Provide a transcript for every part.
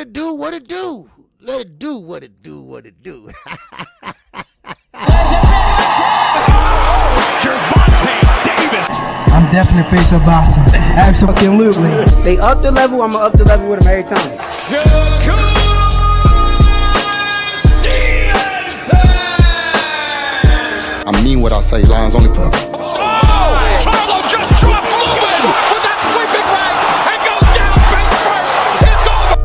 it do, what it do. Let it do what it do, what it do. I'm definitely face of boxing. Absolutely. They up the level, I'm gonna up the level with them every time. Shakur Stevenson! I mean what I say, lines only perfect. Oh! Charlo just dropped Lewin with that sweeping right and goes down face first. It's over.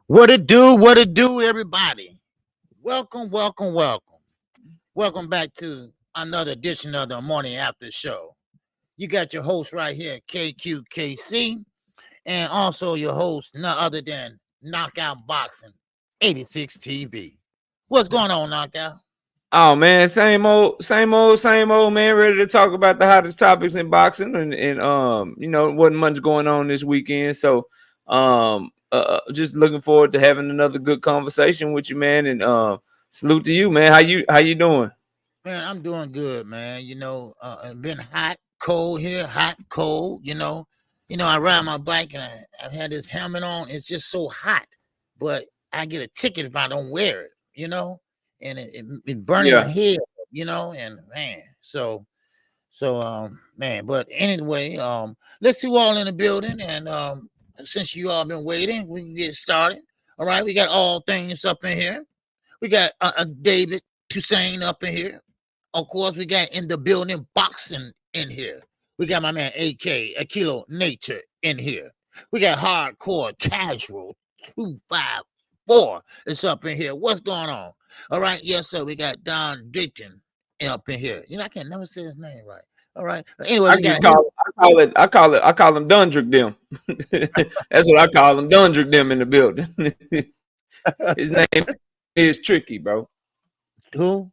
What it do, everybody. Welcome back to another edition of the Morning After Show. You got your host right here, KQKC, and also your host, none other than Knockout Boxing 86 TV. What's going on, Knockout? Oh man, same old, man. Ready to talk about the hottest topics in boxing, and you know, wasn't much going on this weekend, so just looking forward to having another good conversation with you, man. And salute to you, man. How you doing? Man, I'm doing good, man. You know, it's been hot, cold here, hot, cold. You know, I ride my bike and I had this helmet on. It's just so hot, but I get a ticket if I don't wear it. You know, and it burning my head. You know, and man, so man. But anyway, let's see you all in the building, and since you all been waiting, we can get started. All right, we got all things up in here. We got David Toussaint up in here. Of course, we got in the building boxing in here. We got my man AK Akilo Nature in here. We got hardcore casual 254 is up in here. What's going on? All right, yes sir. We got Don Ditton up in here. You know, I can never say his name right. All right. Anyway, I call him Dundrick them. That's what I call him, Dundrick them in the building. His name is Tricky, bro. Who?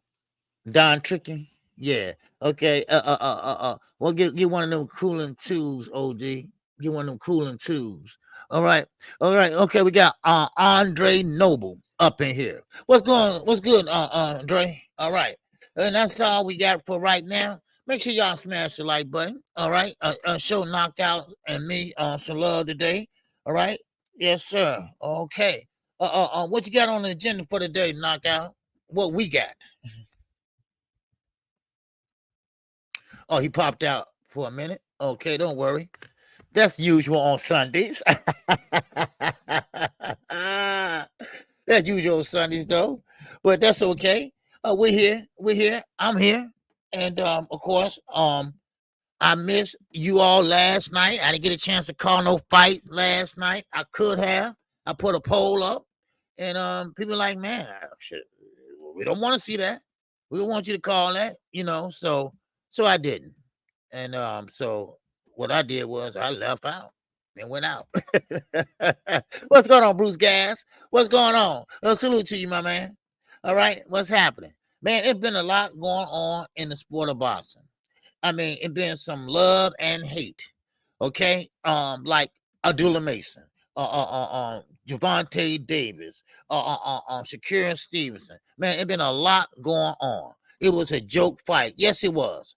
Don Tricky? Yeah. Okay. Well, get one of them cooling tubes, OG. Get one of them cooling tubes. All right. Okay, we got Andre Noble up in here. What's good, Andre? All right. And that's all we got for right now. Make sure y'all smash the like button. All right. Show Knockout and me some love today. All right. Yes, sir. Okay. What you got on the agenda for today, Knockout? What we got? Oh, he popped out for a minute. Okay, don't worry. That's usual on Sundays. That's usual on Sundays, though. But that's okay. We're here. I'm here. And of course, I missed you all last night. I didn't get a chance to call no fight last night. I could have. I put a poll up, and people like, man, we don't want to see that. We don't want you to call that, you know. So I didn't. And so what I did was I left out and went out. What's going on, Bruce Gas? What's going on? Salute to you, my man. All right, what's happening? Man, it's been a lot going on in the sport of boxing. I mean, it's been some love and hate. Okay, like Abdullah Mason, Gervonta Davis, Shakur Stevenson. Man, it's been a lot going on. It was a joke fight. Yes, it was.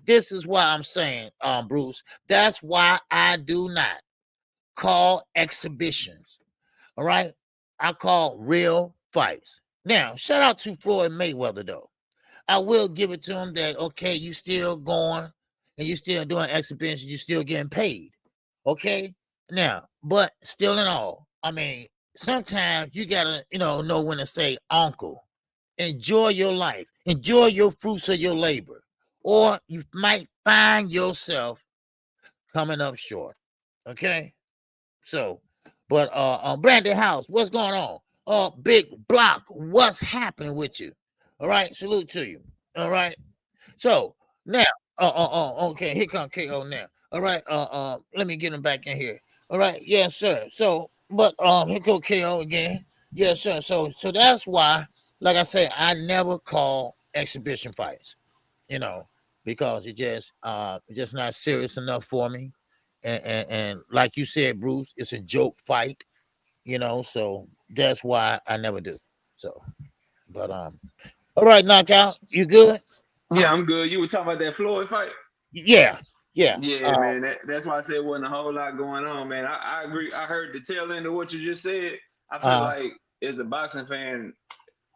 This is why I'm saying, Bruce. That's why I do not call exhibitions. All right, I call real fights. Now, shout out to Floyd Mayweather, though. I will give it to him that, okay, you still going and you still doing exhibitions, you still getting paid. Okay? Now, but still in all, I mean, sometimes you got to, know when to say, uncle, enjoy your life. Enjoy your fruits of your labor. Or you might find yourself coming up short. Okay? So, but Brandon House, what's going on? Big Block, what's happening with you? All right, salute to you. All right. So now, okay, here comes KO now. All right, let me get him back in here. All right, yes, sir. So, but here goes KO again. Yes, sir. So that's why, like I say, I never call exhibition fights, because it just not serious enough for me. And like you said, Bruce, it's a joke fight, so that's why I never do. So, but all right, knockout, you good? Yeah, I'm good. You were talking about that Floyd fight? Yeah. Yeah, man. That's why I said wasn't a whole lot going on, man. I agree. I heard the tail end of what you just said. I feel like as a boxing fan,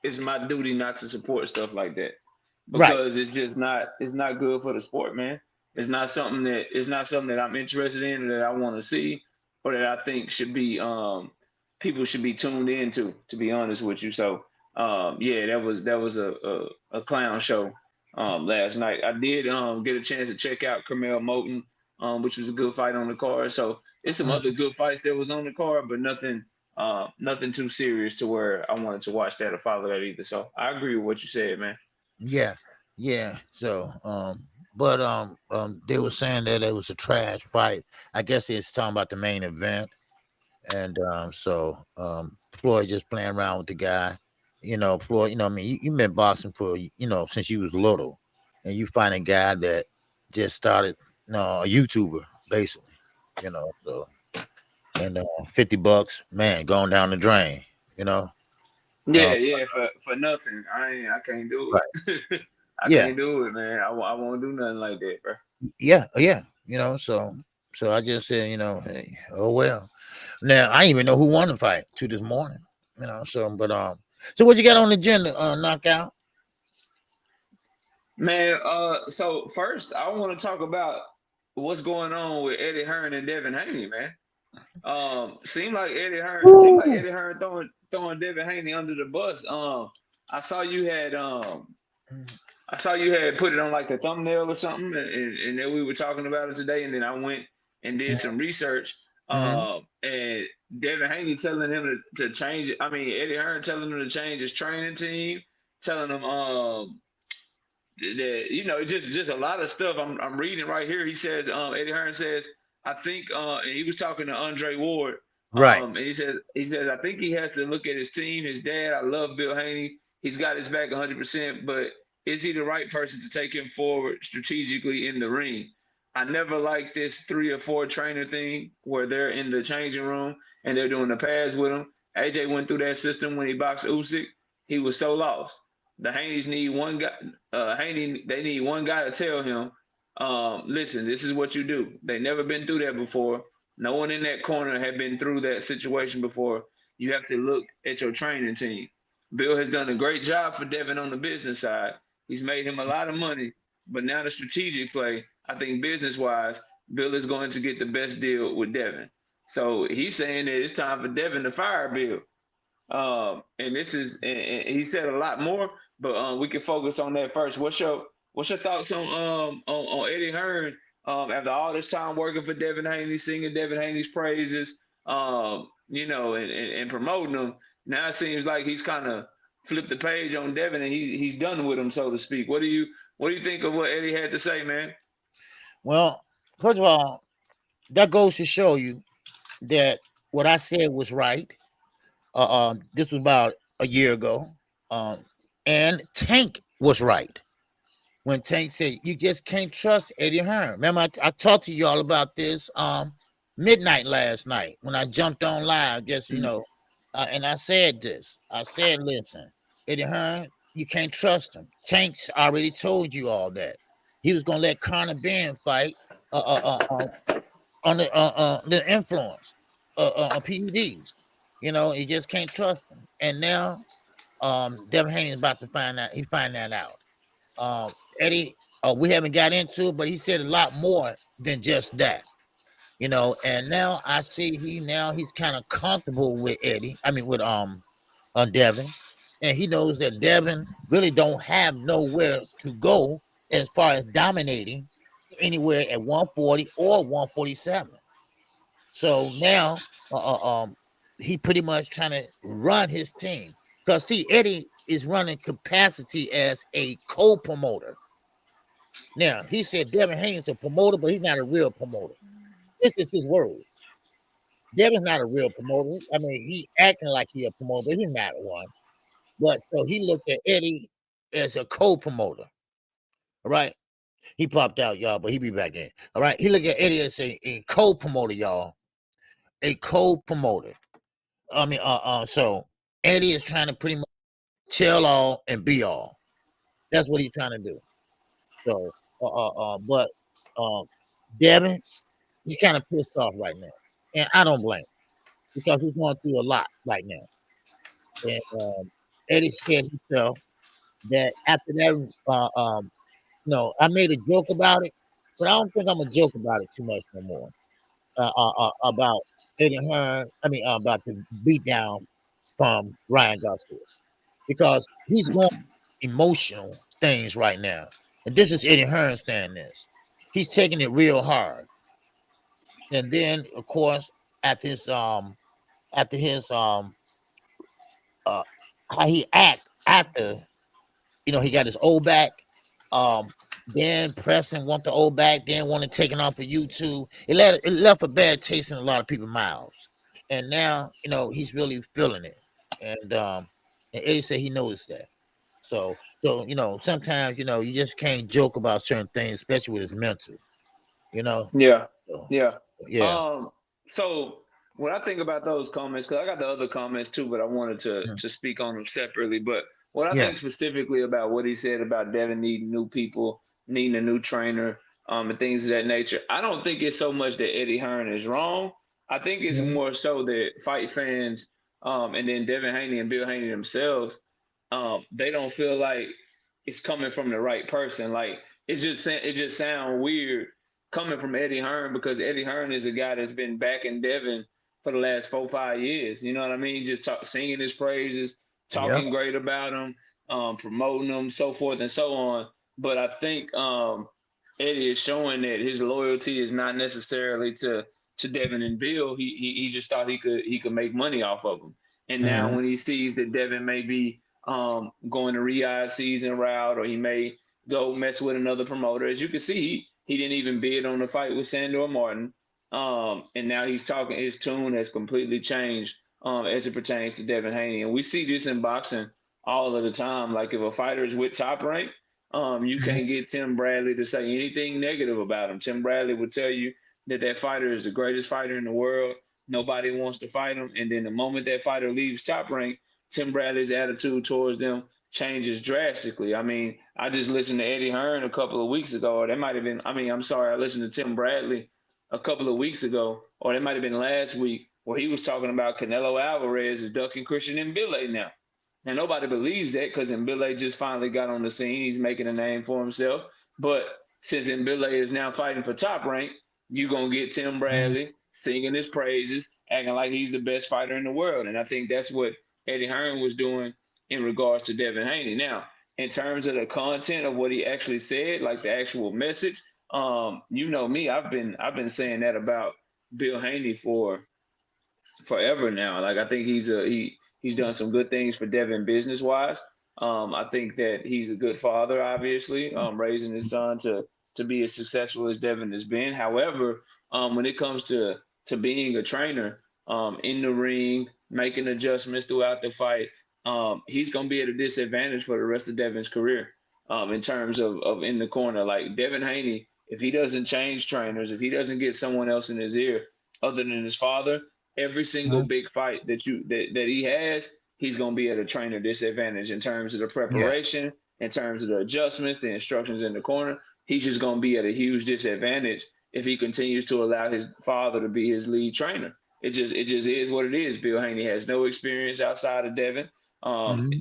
it's my duty not to support stuff like that Right. because it's not good for the sport, man. It's not something that I'm interested in or that I want to see or that I think should be people should be tuned into, to be honest with you. So yeah, that was a clown show last night. I did get a chance to check out Carmel Moten, which was a good fight on the card. So it's some other good fights that was on the card, but nothing too serious to where I wanted to watch that or follow that either. So I agree with what you said, man. Yeah. So but they were saying that it was a trash fight. I guess it's talking about the main event. And so Floyd just playing around with the guy. Floyd, I mean, you've been boxing for, since you was little, and you find a guy that just started, a YouTuber, basically, so, and $50, man, going down the drain, Yeah, for nothing. I can't do right. it. I Yeah. can't do it, man. I won't do nothing like that, bro. Yeah, so I just said, hey, oh well. Now I didn't even know who won the fight to this morning, so what you got on the agenda, knockout? Man, so first I want to talk about what's going on with Eddie Hearn and Devin Haney, man. Seemed like Eddie Hearn throwing Devin Haney under the bus. I saw you had put it on like a thumbnail or something, and then we were talking about it today, and then I went and did some research. And Devin Haney telling him to change it. I mean, Eddie Hearn telling him to change his training team, telling him that just a lot of stuff. I'm reading right here. He says Eddie Hearn says, I think and he was talking to Andre Ward. Right. And he says I think he has to look at his team, his dad. I love Bill Haney. He's got his back 100%, but is he the right person to take him forward strategically in the ring? I never liked this 3 or 4 trainer thing where they're in the changing room and they're doing the pads with him. AJ went through that system when he boxed Usyk. He was so lost. The Haneys need one guy. They need one guy to tell him, listen, this is what you do. They never been through that before. No one in that corner had been through that situation before. You have to look at your training team. Bill has done a great job for Devin on the business side. He's made him a lot of money, but now the strategic play, I think business-wise, Bill is going to get the best deal with Devin. So he's saying that it's time for Devin to fire Bill. And he said a lot more, but we can focus on that first. What's your thoughts on Eddie Hearn after all this time working for Devin Haney, singing Devin Haney's praises, and promoting him? Now it seems like he's kind of flipped the page on Devin and he's done with him, so to speak. What do you think of what Eddie had to say, man? Well, first of all, that goes to show you that what I said was right. This was about a year ago. And Tank was right when Tank said you just can't trust Eddie Hearn. Remember, I talked to y'all about this midnight last night when I jumped on live, and I said this. I said, listen, Eddie Hearn, you can't trust him. Tank's already told you all that. He was gonna let Conor Ben fight on the influence on PEDs. You just can't trust him. And now Devin Haney is about to find out. He's finding that out. Eddie, we haven't got into it, but he said a lot more than just that. And now I see he's kind of comfortable with Eddie. I mean with Devin. And he knows that Devin really don't have nowhere to go as far as dominating anywhere at 140 or 147. So now he pretty much trying to run his team. Because see, Eddie is running capacity as a co-promoter. Now, he said Devin Haney is a promoter, but he's not a real promoter. This is his word. Devin's not a real promoter. I mean, he acting like he's a promoter, but he's not one. But so he looked at Eddie as a co-promoter. All right. He popped out, y'all, but he be back in. All right. He looked at Eddie as a co-promoter, y'all. A co-promoter. I mean, so Eddie is trying to pretty much tell all, and be all. That's what he's trying to do. So, but Devin, he's kind of pissed off right now, and I don't blame him because he's going through a lot right now. And Eddie said himself that after that, I made a joke about it, but I don't think I'm gonna joke about it too much no more. About Eddie Hearn, about the beatdown from Ryan Garcia because he's going emotional things right now, and this is Eddie Hearn saying this. He's taking it real hard, and then of course after his how he act after he got his old back. Then Preston want the old back, then want it taken off of YouTube. It left a bad taste in a lot of people's mouths. And now, he's really feeling it. And Eddie said he noticed that. So sometimes, you just can't joke about certain things, especially with his mental, Yeah. So, Yeah. yeah. So when I think about those comments, because I got the other comments too, but I wanted to speak on them separately. But what I think specifically about what he said about Devin needing new people, needing a new trainer, and things of that nature, I don't think it's so much that Eddie Hearn is wrong. I think it's more so that fight fans, and then Devin Haney and Bill Haney themselves, they don't feel like it's coming from the right person. Like it just sounds weird coming from Eddie Hearn because Eddie Hearn is a guy that's been backing Devin for the last 4-5 years. You know what I mean? Just singing his praises, talking great about him, promoting him, so forth and so on. But I think Eddie is showing that his loyalty is not necessarily to Devin and Bill. He just thought he could make money off of them. And now when he sees that Devin may be going the Riyadh season route, or he may go mess with another promoter, as you can see, he didn't even bid on the fight with Sandor Martin. And now he's talking, his tune has completely changed as it pertains to Devin Haney. And we see this in boxing all of the time. Like if a fighter is with Top Rank, you can't get Tim Bradley to say anything negative about him. Tim Bradley would tell you that fighter is the greatest fighter in the world. Nobody wants to fight him. And then the moment that fighter leaves Top Rank, Tim Bradley's attitude towards them changes drastically. I mean, I just listened to Eddie Hearn a couple of weeks ago, or that might have been, I listened to Tim Bradley a couple of weeks ago, or that might have been last week, where he was talking about Canelo Alvarez is ducking Christian Mbile now. Now, nobody believes that because Mbile just finally got on the scene. He's making a name for himself. But since Mbile is now fighting for Top Rank, you're going to get Tim Bradley singing his praises, acting like he's the best fighter in the world. And I think that's what Eddie Hearn was doing in regards to Devin Haney. Now, in terms of the content of what he actually said, like the actual message, you know me, I've been saying that about Bill Haney for forever now. Like I think he's done some good things for Devin business wise. I think that he's a good father, obviously, raising his son to be as successful as Devin has been. However, when it comes to being a trainer in the ring, making adjustments throughout the fight, he's going to be at a disadvantage for the rest of Devin's career in terms of in the corner. Like Devin Haney, if he doesn't change trainers, if he doesn't get someone else in his ear other than his father, every single big fight that he has, he's going to be at a trainer disadvantage in terms of the preparation, in terms of the adjustments, the instructions in the corner. He's just going to be at a huge disadvantage if he continues to allow his father to be his lead trainer. It just is what it is. Bill Haney has no experience outside of Devin.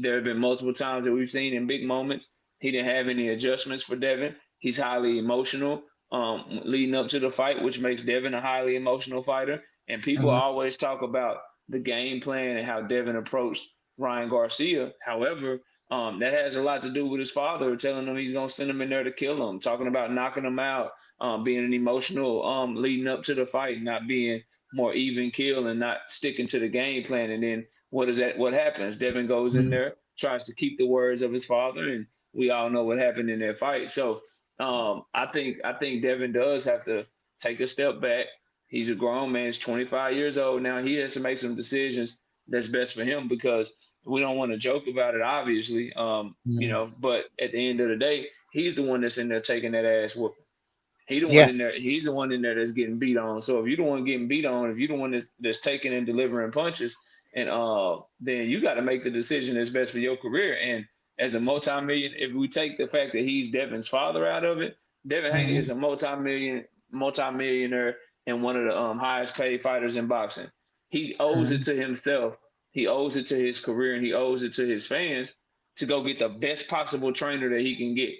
There have been multiple times that we've seen in big moments he didn't have any adjustments for Devin. He's highly emotional leading up to the fight, which makes Devin a highly emotional fighter. And people always talk about the game plan and how Devin approached Ryan Garcia. However, that has a lot to do with his father telling him he's going to send him in there to kill him, talking about knocking him out, being an emotional leading up to the fight, not being more even kill and not sticking to the game plan. And then what happens? Devin goes in there, tries to keep the words of his father, and we all know what happened in that fight. So I think Devin does have to take a step back. He's a grown man. He's 25 years old now. He has to make some decisions that's best for him because we don't want to joke about it, obviously. But at the end of the day, he's the one that's in there taking that ass whooping. He's the one in there that's getting beat on. So if you're the one getting beat on, if you're the one that's taking and delivering punches, and then you got to make the decision that's best for your career. And as a multi-million, if we take the fact that he's Devin's father out of it, Devin Haney is a multi-millionaire and one of the highest paid fighters in boxing. He owes it to himself. He owes it to his career, and he owes it to his fans to go get the best possible trainer that he can get.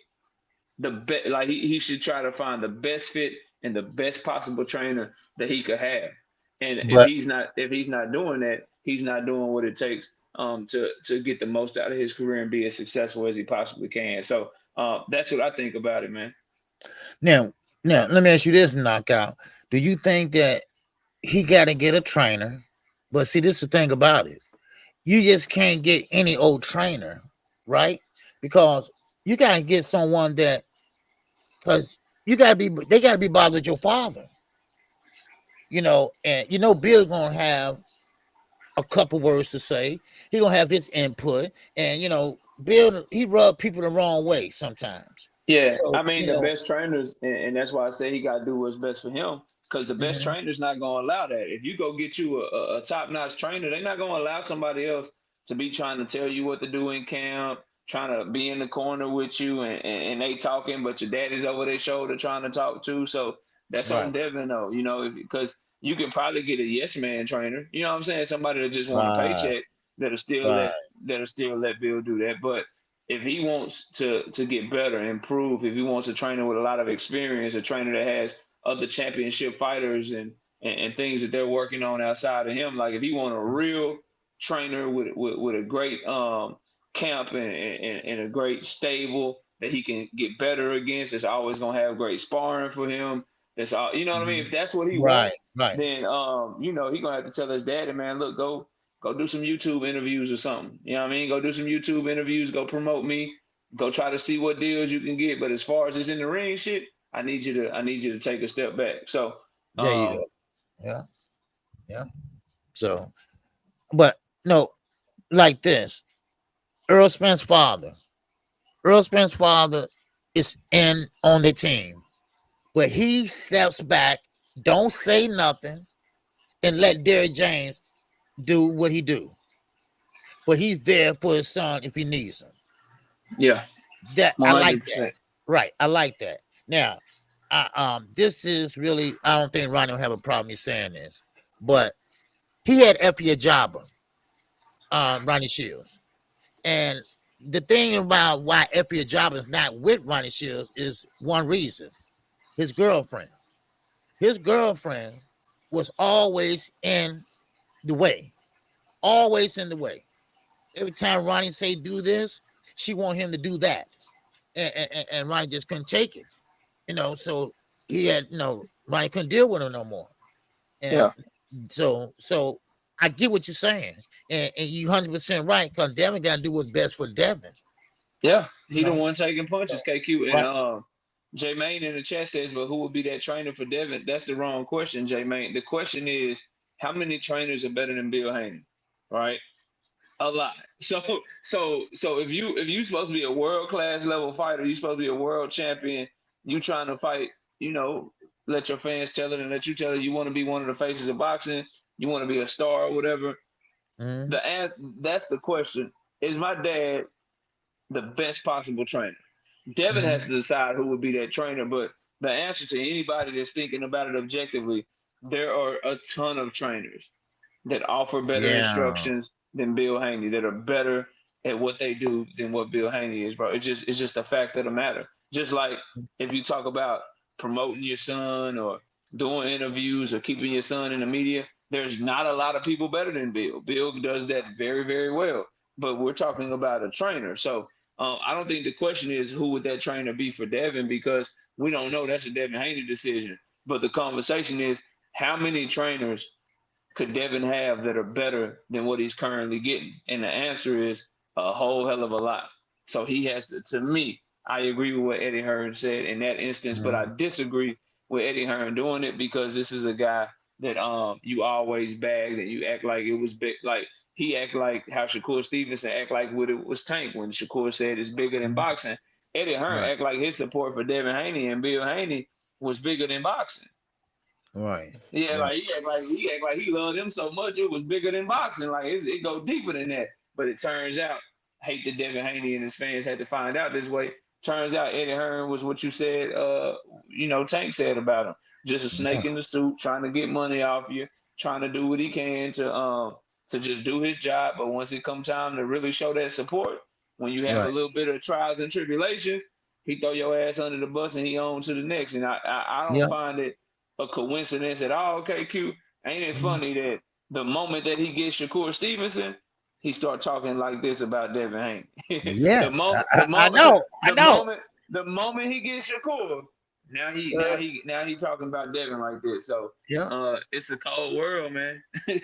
He should try to find the best fit and the best possible trainer that he could have. And But if he's not doing that, he's not doing what it takes to get the most out of his career and be as successful as he possibly can. So that's what I think about it, man. now let me ask you this, Knockout. Do you think that he got to get a trainer? But see, this is the thing about it. You just can't get any old trainer, right? Because you got to get someone that, because they got to be bothered with your father. And Bill's going to have a couple words to say. He going to have his input. And, Bill, he rub people the wrong way sometimes. Yeah, so, the best trainers, and that's why I say he got to do what's best for him, because the best trainer's not going to allow that. If you go get you a top-notch trainer, they're not going to allow somebody else to be trying to tell you what to do in camp, trying to be in the corner with you, and they talking, but your daddy's over their shoulder trying to talk too. So that's on Devin, though, because you can probably get a yes man trainer. You know what I'm saying? Somebody that just want a paycheck that'll still let Bill do that. But if he wants to get better, improve, if he wants a trainer with a lot of experience, a trainer that has other championship fighters and things that they're working on outside of him, like if he want a real trainer with a great camp and a great stable that he can get better against, that's always gonna have great sparring for him. That's all, you know what I mean? If that's what he wants, then he gonna have to tell his daddy, man, look, go do some YouTube interviews or something. You know what I mean? Go do some YouTube interviews, go promote me, go try to see what deals you can get. But as far as it's in the ring shit, I need you to take a step back. So there you go. Yeah. So, but no, like this, Earl Spence's father is on the team, but he steps back, don't say nothing, and let Derrick James do what he do. But he's there for his son if he needs him. Yeah, that 100%. I like that. Right, I like that. Now, this is really, I don't think Ronnie will have a problem in saying this, but he had Effie Ajaba, Ronnie Shields, and the thing about why Effie Ajaba is not with Ronnie Shields is one reason: his girlfriend. His girlfriend was always in the way. Always in the way. Every time Ronnie say do this, she want him to do that. And Ronnie just couldn't take it. So he had, Ronnie couldn't deal with him no more. And so I get what you're saying. And you 100% right, because Devin got to do what's best for Devin. Yeah, he the one taking punches, KQ. And J Main in the chat says, but who would be that trainer for Devin? That's the wrong question, J Main. The question is, how many trainers are better than Bill Haney? Right? A lot. So if you supposed to be a world-class level fighter, you supposed to be a world champion, you trying to fight, let your fans tell it and let you tell it you want to be one of the faces of boxing, you want to be a star or whatever. That's the question. Is my dad the best possible trainer? Devin has to decide who would be that trainer, but the answer to anybody that's thinking about it objectively, there are a ton of trainers that offer better instructions than Bill Haney, that are better at what they do than what Bill Haney is, bro. It's just a fact of the matter. Just like if you talk about promoting your son or doing interviews or keeping your son in the media, there's not a lot of people better than Bill. Bill does that very, very well. But we're talking about a trainer. So I don't think the question is who would that trainer be for Devin, because we don't know. That's a Devin Haney decision. But the conversation is, how many trainers could Devin have that are better than what he's currently getting? And the answer is a whole hell of a lot. So he has to me, I agree with what Eddie Hearn said in that instance, but I disagree with Eddie Hearn doing it, because this is a guy that you always bagged and you act like it was big. Like he act like how Shakur Stevenson act like what it was Tank when Shakur said it's bigger than boxing. Eddie Hearn act like his support for Devin Haney and Bill Haney was bigger than boxing. Right. Yeah, Yeah. like he act like he loved him so much it was bigger than boxing. Like it go deeper than that. But it turns out, hate that Devin Haney and his fans had to find out this way. Turns out Eddie Hearn was what you said. Tank said about him. Just a Yeah. snake in the suit, trying to get money off you, trying to do what he can to just do his job. But once it comes time to really show that support, when you have a Right. little bit of trials and tribulations, he throw your ass under the bus and he on to the next. And I don't Yeah. find it a coincidence at all. KQ, ain't it funny that the moment that he gets Shakur Stevenson, he start talking like this about Devin Haney. Yeah. the moment, I know. I the know. moment he gets Shakur, now he talking about Devin like this. So Yeah. it's a cold world, man.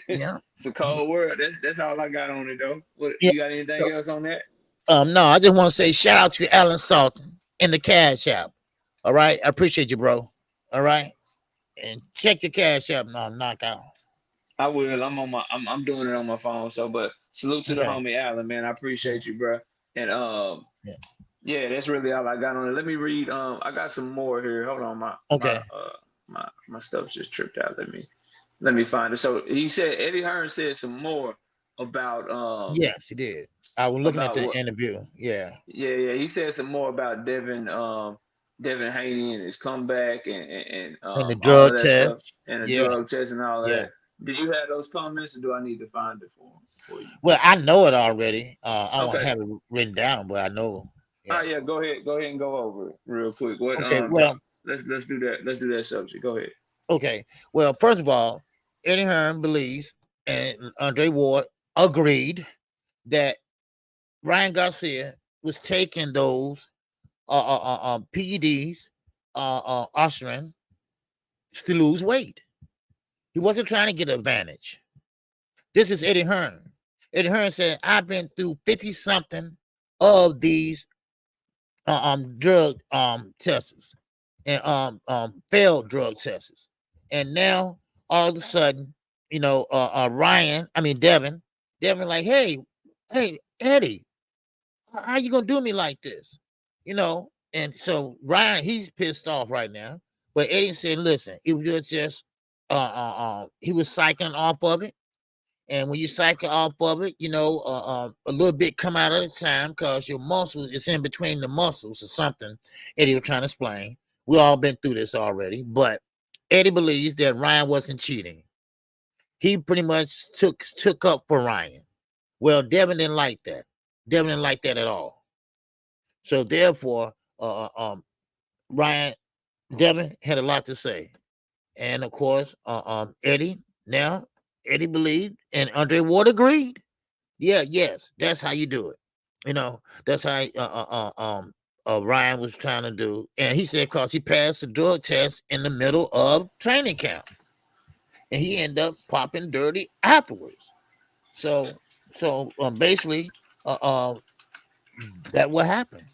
Yeah. It's a cold world. That's all I got on it though. What Yeah. you got anything else on that? No, I just want to say shout out to Alan Salton in the Cash App. All right. I appreciate you, bro. All right. And check your Cash App. No, knockout. I will. I'm doing it on my phone. So, but salute to the Okay. homie Allen, man. I appreciate you, bro. And Yeah. yeah, that's really all I got on it. Let me read. I got some more here. Hold on, Okay. my stuff's just tripped out. Let me find it. So he said Eddie Hearn said some more about Yes, he did. I was looking at about the what. interview. Yeah. Yeah. He said some more about Devin Haney and his comeback and And the all of drug that stuff test. and the Yeah. drug test and all of Yeah. that. Do you have those comments, or do I need to find it for you? Well, I know it already. I don't Okay. have it written down, but I know. Oh Yeah. yeah, go ahead and go over it real quick. What Okay. Well. let's do that. Let's do that subject. Go ahead. Okay. Well, first of all, Eddie Hearn believes, and Andre Ward agreed that Ryan Garcia was taking those PEDs, Oshirin, to lose weight. He wasn't trying to get an advantage. This is Eddie Hearn. Eddie Hearn said, "I've been through 50 something of these drug tests and failed drug tests, and now all of a sudden, Devin, like, hey, Eddie, how you gonna do me like this? And so Ryan, he's pissed off right now. But Eddie said, listen, it was just he was cycling off of it. And when you cycle off of it, a little bit come out at a time because your muscles, it's in between the muscles or something. Eddie was trying to explain. We all been through this already, but Eddie believes that Ryan wasn't cheating. He pretty much took up for Ryan. Well, Devin didn't like that. Devin didn't like that at all. So therefore, Devin had a lot to say. And of course, Eddie believed, and Andre Ward agreed. Yes, that's how you do it. That's how Ryan was trying to do. And he said, because he passed the drug test in the middle of training camp. And he ended up popping dirty afterwards. So basically, that what happened,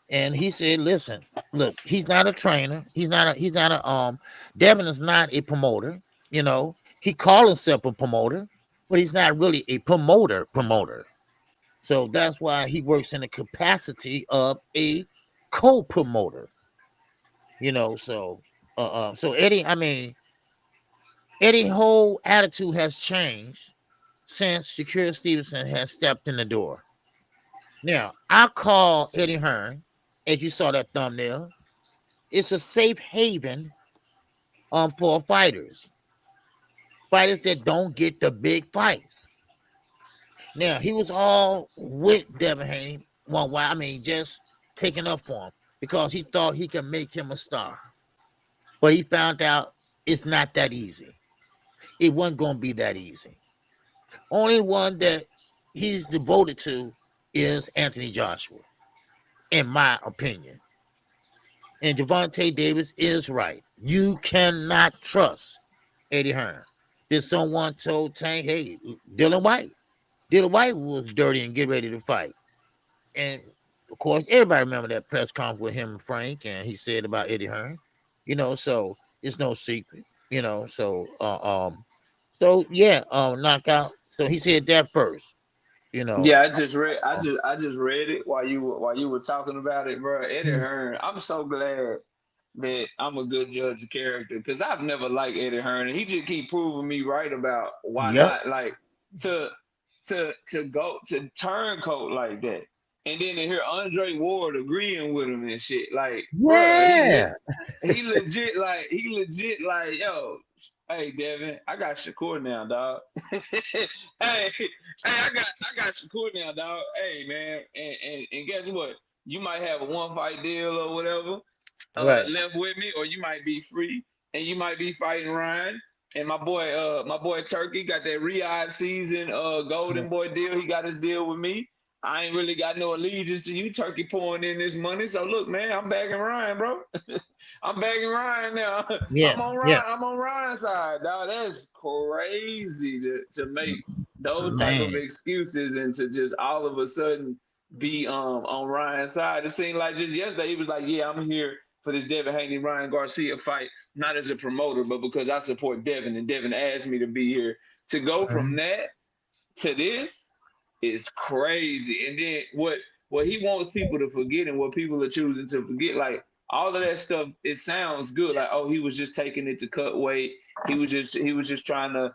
And he said, listen, look, he's not a trainer. He's not a Devin is not a promoter. He called himself a promoter, but he's not really a promoter. So that's why he works in the capacity of a co-promoter. So Eddie's whole attitude has changed since Shakur Stevenson has stepped in the door. Now, I call Eddie Hearn, as you saw that thumbnail, it's a safe haven for fighters that don't get the big fights. Now, he was all with Devin Haney one while, just taking up for him because he thought he could make him a star. But he found out it's not that easy. It wasn't going to be that easy. Only one that he's devoted to is Anthony Joshua, in my opinion. And Gervonta Davis is right. You cannot trust Eddie Hearn. Did someone told Tank, hey, Dylan White was dirty and get ready to fight. And of course, everybody remember that press conference with him and Frank, and he said about Eddie Hearn. So it's no secret. Knockout. So he said that first. Yeah, I just read it while you were talking about it, bro. Eddie Hearn, I'm so glad that I'm a good judge of character because I've never liked Eddie Hearn, and he just keep proving me right about why Yep. not. Like to go to turncoat like that, and then to hear Andre Ward agreeing with him and shit. Like, Yeah. bro, he legit like, yo, hey Devin, I got Shakur now, dog. hey, I got Shakur now, dog. Hey man, and guess what? You might have a 1-fight deal or whatever. Right. Left with me, or you might be free and you might be fighting Ryan. And my boy Turkey got that Riyadh season Golden Boy deal. He got his deal with me. I ain't really got no allegiance to you, Turkey, pouring in this money. So look, man, I'm backing Ryan, bro. I'm backing Ryan now. Yeah. I'm on Ryan. Yeah. I'm on Ryan's side, dog. That's crazy to make those type of Man. excuses and to just all of a sudden be on Ryan's side. It seemed like just yesterday he was like, yeah, I'm here for this Devin Haney Ryan Garcia fight, not as a promoter, but because I support Devin, and Devin asked me to be here. To go from that to this is crazy. And then what he wants people to forget, and what people are choosing to forget, like all of that stuff, it sounds good. Like, oh, he was just taking it to cut weight. He was just trying to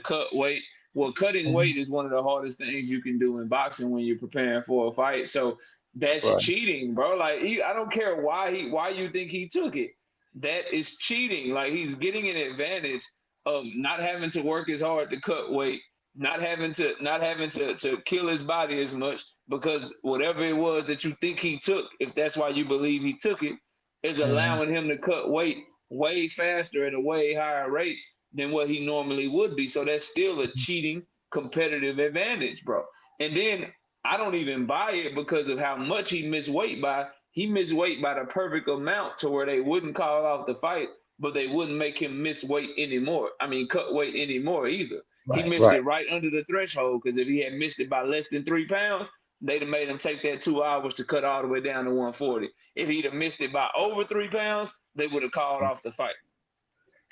cut weight. Well, cutting weight is one of the hardest things you can do in boxing when you're preparing for a fight. So that's cheating, bro. Like, I don't care why you think he took it. That is cheating. Like, he's getting an advantage of not having to work as hard to cut weight, not having to kill his body as much, because whatever it was that you think he took, if that's why you believe he took it, is allowing him to cut weight way faster at a way higher rate than what he normally would be. So that's still a cheating competitive advantage, bro. And then I don't even buy it because of how much he missed weight by. He missed weight by the perfect amount to where they wouldn't call off the fight, but they wouldn't make him miss weight anymore. I mean, cut weight anymore either. He missed it right under the threshold, because if he had missed it by less than 3 pounds, they'd have made him take that 2 hours to cut all the way down to 140. If he'd have missed it by over 3 pounds, they would have called off the fight.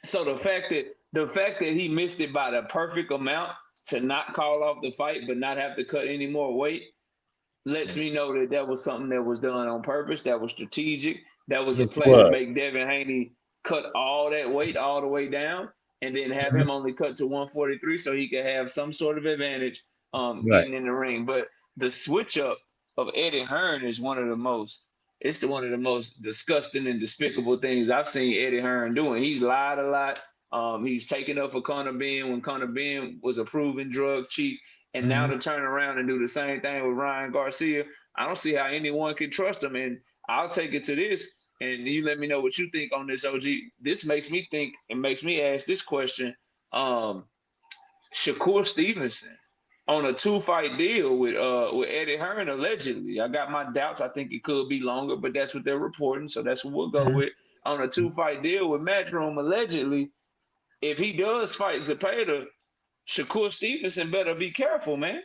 So the fact that he missed it by the perfect amount to not call off the fight but not have to cut any more weight lets me know that that was something that was done on purpose, that was strategic, that was a play to make Devin Haney cut all that weight all the way down, and then have him only cut to 143 so he could have some sort of advantage getting in the ring. But the switch up of Eddie Hearn is one of the most disgusting and despicable things I've seen Eddie Hearn doing. He's lied a lot. He's taken up for Conor Benn when Conor Benn was a proven drug cheat. And now to turn around and do the same thing with Ryan Garcia, I don't see how anyone can trust him. And I'll take it to this, and you let me know what you think on this, OG. This makes me think and makes me ask this question. Shakur Stevenson on a 2-fight deal with Eddie Hearn, allegedly. I got my doubts. I think it could be longer, but that's what they're reporting, so that's what we'll go with. On a 2-fight deal with Matchroom, allegedly, if he does fight Zepeda, Shakur Stevenson better be careful, man.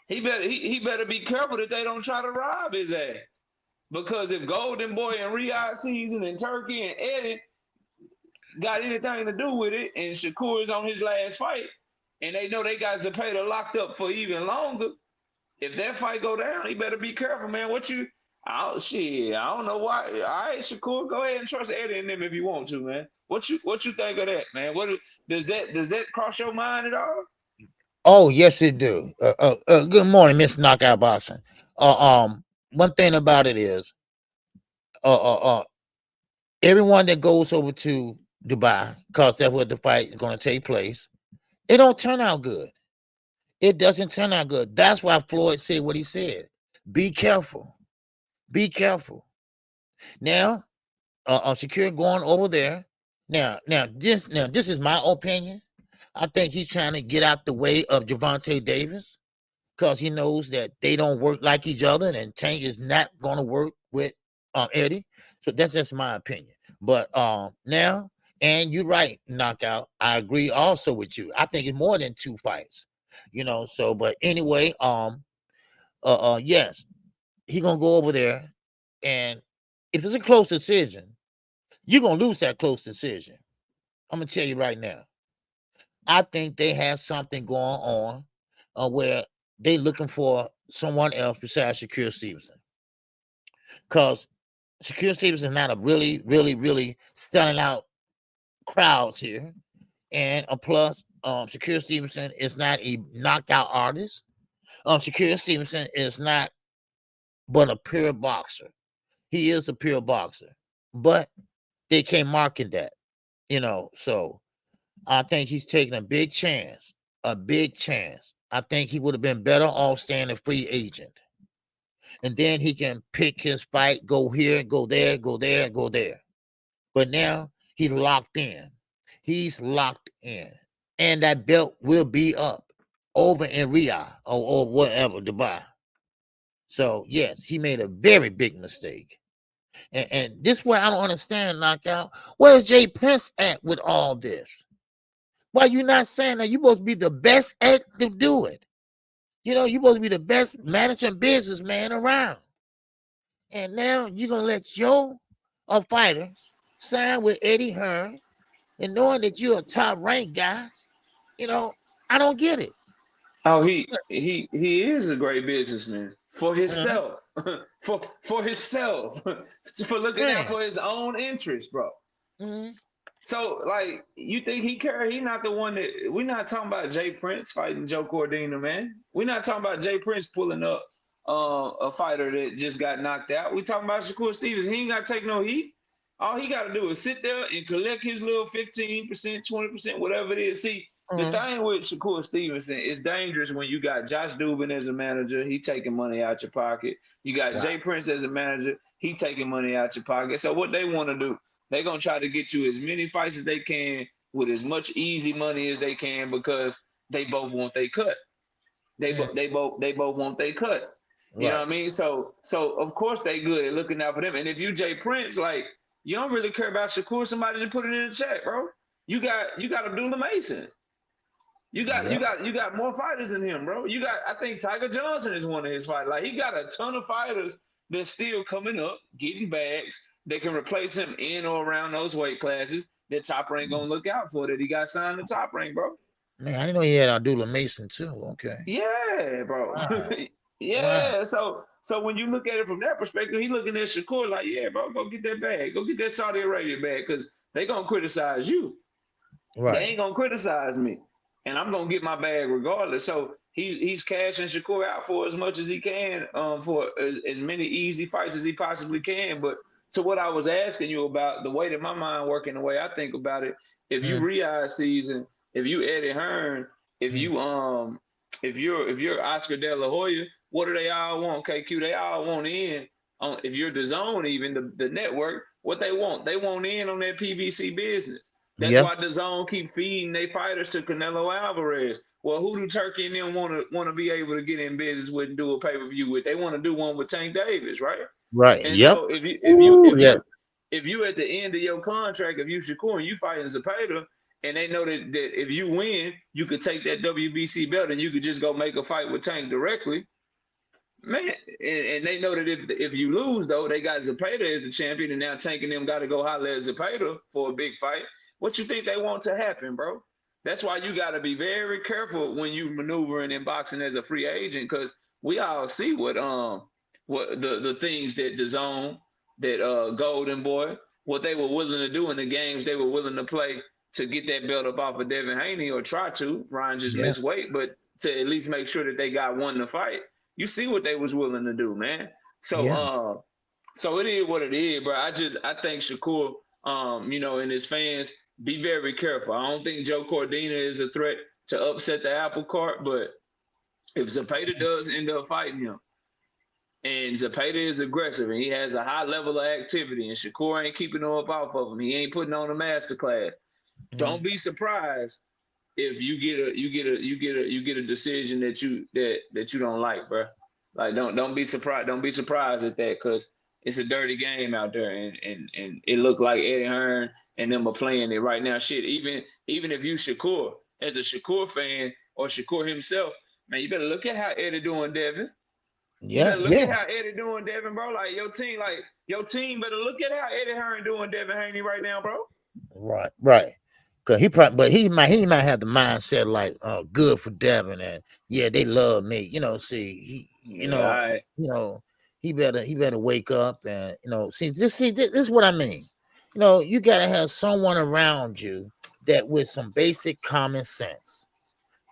He better be careful that they don't try to rob his ass. Because if Golden Boy and Riyadh season and Turkey and Eddie got anything to do with it, and Shakur is on his last fight, and they know they got Zepeda locked up for even longer, if that fight go down, he better be careful, man. I don't know why. All right, Shakur, go ahead and trust Eddie and them if you want to, man. What you think of that, man? Does that cross your mind at all? Oh, yes, it do. Good morning, Miss Knockout Boxing. One thing about it is, everyone that goes over to Dubai, because that's where the fight is going to take place, it don't turn out good. It doesn't turn out good. That's why Floyd said what he said. Be careful. Be careful. Now, Shakur going over there. Now, this is my opinion. I think he's trying to get out the way of Gervonta Davis, because he knows that they don't work like each other, and Tank is not going to work with Eddie. So that's just my opinion. But now, and you're right, Knockout. I agree also with you. I think it's more than 2 fights. So but anyway, yes, he's gonna go over there, and if it's a close decision, you're gonna lose that close decision. I'm gonna tell you right now. I think they have something going on where they looking for someone else besides Shakur Stevenson. Because Shakur Stevenson is not a really selling out crowds here. And plus, Shakur Stevenson is not a knockout artist. Shakur Stevenson is not but a pure boxer. He is a pure boxer, but they can't market that, So I think he's taking a big chance. I think he would have been better off staying a free agent. And then he can pick his fight, go here, go there, go there, go there. But now he's locked in. And that belt will be up over in Riyadh or whatever, Dubai. So, yes, he made a very big mistake. And this is where I don't understand, Knockout. Where's Jay Prince at with all this? Why you not saying that you're supposed to be the best at to do it? You're supposed to be the best managing businessman around. And now you're going to let a fighter, sign with Eddie Hearn, and knowing that you're a top-ranked guy, I don't get it. Oh, he is a great businessman for himself, for himself, for looking out for his own interest, bro. Mm-hmm. So, like, you think he care? He not the one that we're not talking about. Jay Prince fighting Joe Cordina, man. We're not talking about Jay Prince pulling up a fighter that just got knocked out. We talking about Shakur Stevenson. He ain't got to take no heat. All he got to do is sit there and collect his little 15%, 20%, whatever it is. See, the thing with Shakur Stevenson is dangerous when you got Josh Dubin as a manager. He taking money out your pocket. You got Jay Prince as a manager. He taking money out your pocket. So what they want to do, they're going to try to get you as many fights as they can with as much easy money as they can because they both want their cut. They both want their cut. You know what I mean? So of course they good at looking out for them. And if you Jay Prince, like, you don't really care about Shakur, somebody to put it in the chat, bro. You got Abdullah Mason. You got more fighters than him, bro. I think Tiger Johnson is one of his fighters. Like, he got a ton of fighters that's still coming up, getting bags. They can replace him in or around those weight classes that Top Rank gonna look out for, that he got signed to Top Rank, bro. Man, I didn't know he had Abdullah Mason too. Okay. Yeah, bro. Wow. Yeah. Wow. So when you look at it from that perspective, he looking at Shakur like, yeah, bro, go get that bag. Go get that Saudi Arabia bag, because they gonna criticize you. Right. They ain't gonna criticize me. And I'm gonna get my bag regardless. So he's cashing Shakur out for as much as he can, for as many easy fights as he possibly can. But to what I was asking you about, the way that my mind working, the way I think about it, if you Riyadh season, if you Eddie Hearn, if you're Oscar De La Hoya, what do they all want? KQ, they all want in on. If you're DAZN, even the network, what they want in on that PBC business. That's why DAZN keep feeding their fighters to Canelo Alvarez. Well, who do Turkey and them want to be able to get in business with and do a pay-per-view with? They want to do one with Tank Davis, right? Right. And so if you at the end of your contract, if you Shakur and you fighting Zepeda, and they know that if you win, you could take that WBC belt and you could just go make a fight with Tank directly. Man, and they know that if you lose, though, they got Zepeda as the champion, and now Tank and them got to go holler at Zepeda for a big fight. What you think they want to happen, bro? That's why you got to be very careful when you maneuvering in boxing as a free agent, because we all see what the things that DAZN, that Golden Boy, what they were willing to do in the games they were willing to play to get that belt up off of Devin Haney, or try to. Ryan just missed weight, but to at least make sure that they got one to fight. You see what they was willing to do, man. So so it is what it is, bro. I think Shakur, and his fans, be very careful. I don't think Joe Cordina is a threat to upset the apple cart, but if Zepeda does end up fighting him, and Zepeda is aggressive and he has a high level of activity, and Shakur ain't keeping him up off of him, he ain't putting on a master class. Don't be surprised if you get a decision that you don't like, bro. Like, don't be surprised. Don't be surprised at that, because it's a dirty game out there, and it looked like Eddie Hearn and them are playing it right now. Shit, even if you Shakur, as a Shakur fan or Shakur himself, man, you better look at how Eddie doing, Devin. You better look at how Eddie doing, Devin, bro. Like, your team better look at how Eddie Hearn doing Devin Haney right now, bro. Right. Cause he might have the mindset like, good for Devin, and they love me. See, he better wake up and this is what I mean. You gotta have someone around you that with some basic common sense.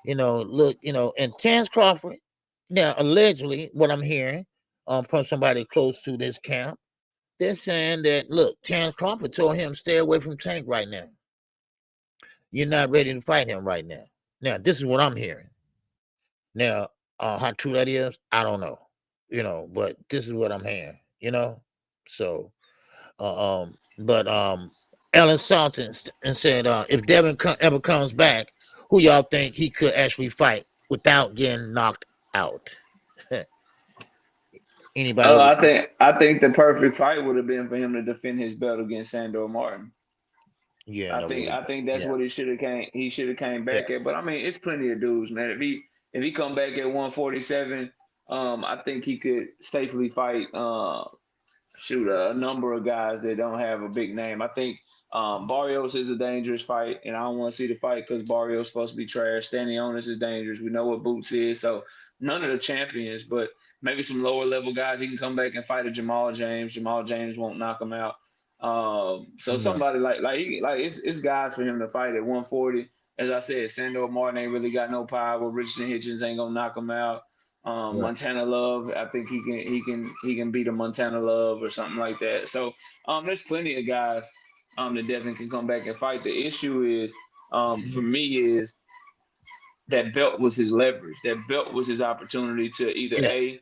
Look, and Terrence Crawford, now allegedly, what I'm hearing from somebody close to this camp, they're saying that look, Terrence Crawford told him stay away from Tank right now. You're not ready to fight him right now. Now, this is what I'm hearing. Now, how true that is, I don't know. But this is what I'm hearing. So, but Ellen Salton said, if Devin ever comes back, who y'all think he could actually fight without getting knocked out? Anybody? I think the perfect fight would have been for him to defend his belt against Sandor Martin. Yeah, I think that's what he should have came back at. But I mean, it's plenty of dudes, man. If he come back at 147, I think he could safely fight a number of guys that don't have a big name. I think Barrios is a dangerous fight, and I don't want to see the fight because Barrios is supposed to be trash. Standing Onus is dangerous. We know what Boots is, so none of the champions, but maybe some lower level guys. He can come back and fight a Jamal James. Jamal James won't knock him out. So somebody like it's guys for him to fight at 140. As I said, Sandor Martin ain't really got no power. Richardson Hitchens ain't gonna knock him out. Montana Love, I think he can beat a Montana Love or something like that. So there's plenty of guys that Devin can come back and fight. The issue is for me is that belt was his leverage. That belt was his opportunity to either A,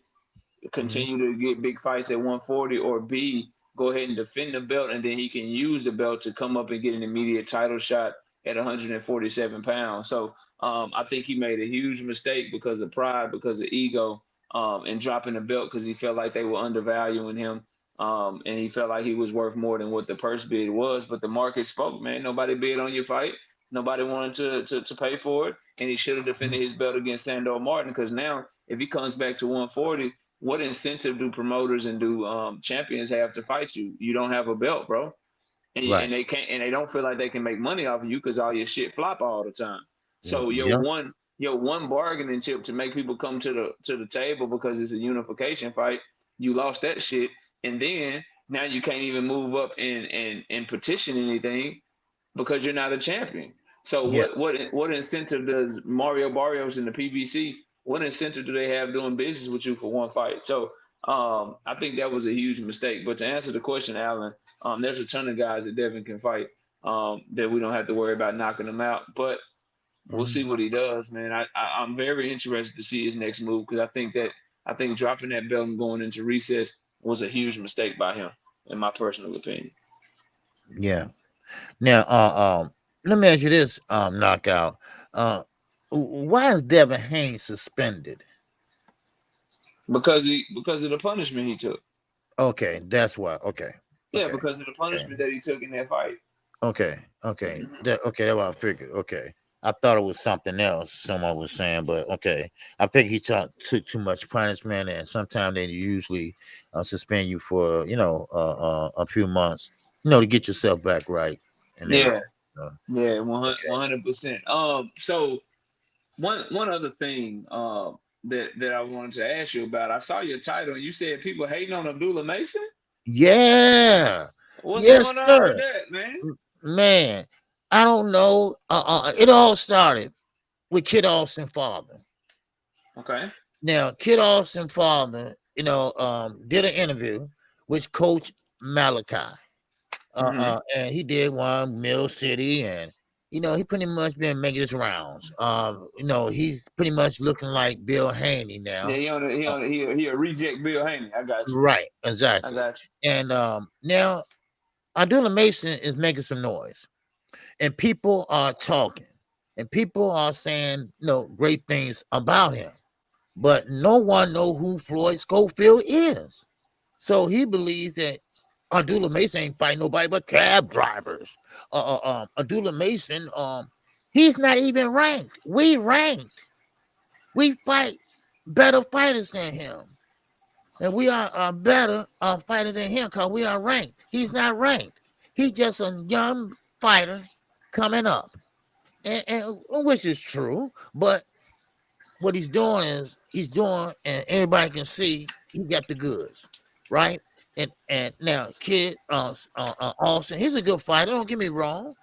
continue to get big fights at 140, or B, go ahead and defend the belt, and then he can use the belt to come up and get an immediate title shot at 147 pounds. So I think he made a huge mistake because of pride, because of ego, and dropping the belt because he felt like they were undervaluing him, and he felt like he was worth more than what the purse bid was. But the market spoke, man. Nobody bid on your fight. Nobody wanted to pay for it, and he should have defended his belt against Sandor Martin, because now if he comes back to 140, what incentive do promoters and do champions have to fight you? You don't have a belt, bro. And they can't, and they don't feel like they can make money off of you because all your shit flop all the time. So your one bargaining chip to make people come to the table because it's a unification fight, you lost that shit, and then now you can't even move up and petition anything because you're not a champion. So what incentive does Mario Barrios and the PBC? What incentive do they have doing business with you for one fight? So I think that was a huge mistake. But to answer the question, Alan, there's a ton of guys that Devin can fight that we don't have to worry about knocking them out. But we'll see what he does, man. I'm very interested to see his next move, because I think dropping that belt and going into recess was a huge mistake by him, in my personal opinion. Yeah. Now, let me ask you this, knockout. Why is Devin Haney suspended? Because of the punishment he took. Okay, that's why. Okay. Yeah, because of the punishment that he took in that fight. Okay. That's what I figured. Okay. I thought it was something else someone was saying, but okay. I think he took too much punishment, and sometimes they usually suspend you for, a few months, to get yourself back right. And yeah. 100%. So one other thing that I wanted to ask you about, I saw your title and you said people hating on Abdullah Mason? Yeah. What's going on with that, man? Man, I don't know. It all started with Kid Austin's father. Okay. Now, Kid Austin's father, did an interview with Coach Malachi. And he did one Mill City, and he pretty much been making his rounds. He's pretty much looking like Bill Haney now. Yeah, he a reject Bill Haney. I got you. Right, exactly. I got you. And now Abdullah Mason is making some noise, and people are talking, and people are saying great things about him, but no one knows who Floyd Schofield is. So he believes that Abdullah Mason ain't fighting nobody but cab drivers. Abdullah Mason, he's not even ranked. We ranked. We fight better fighters than him. And we are better fighters than him because we are ranked. He's not ranked. He's just a young fighter coming up. And which is true, but what he's doing, and everybody can see he got the goods. right? And now Kid Austin, he's a good fighter. Don't get me wrong.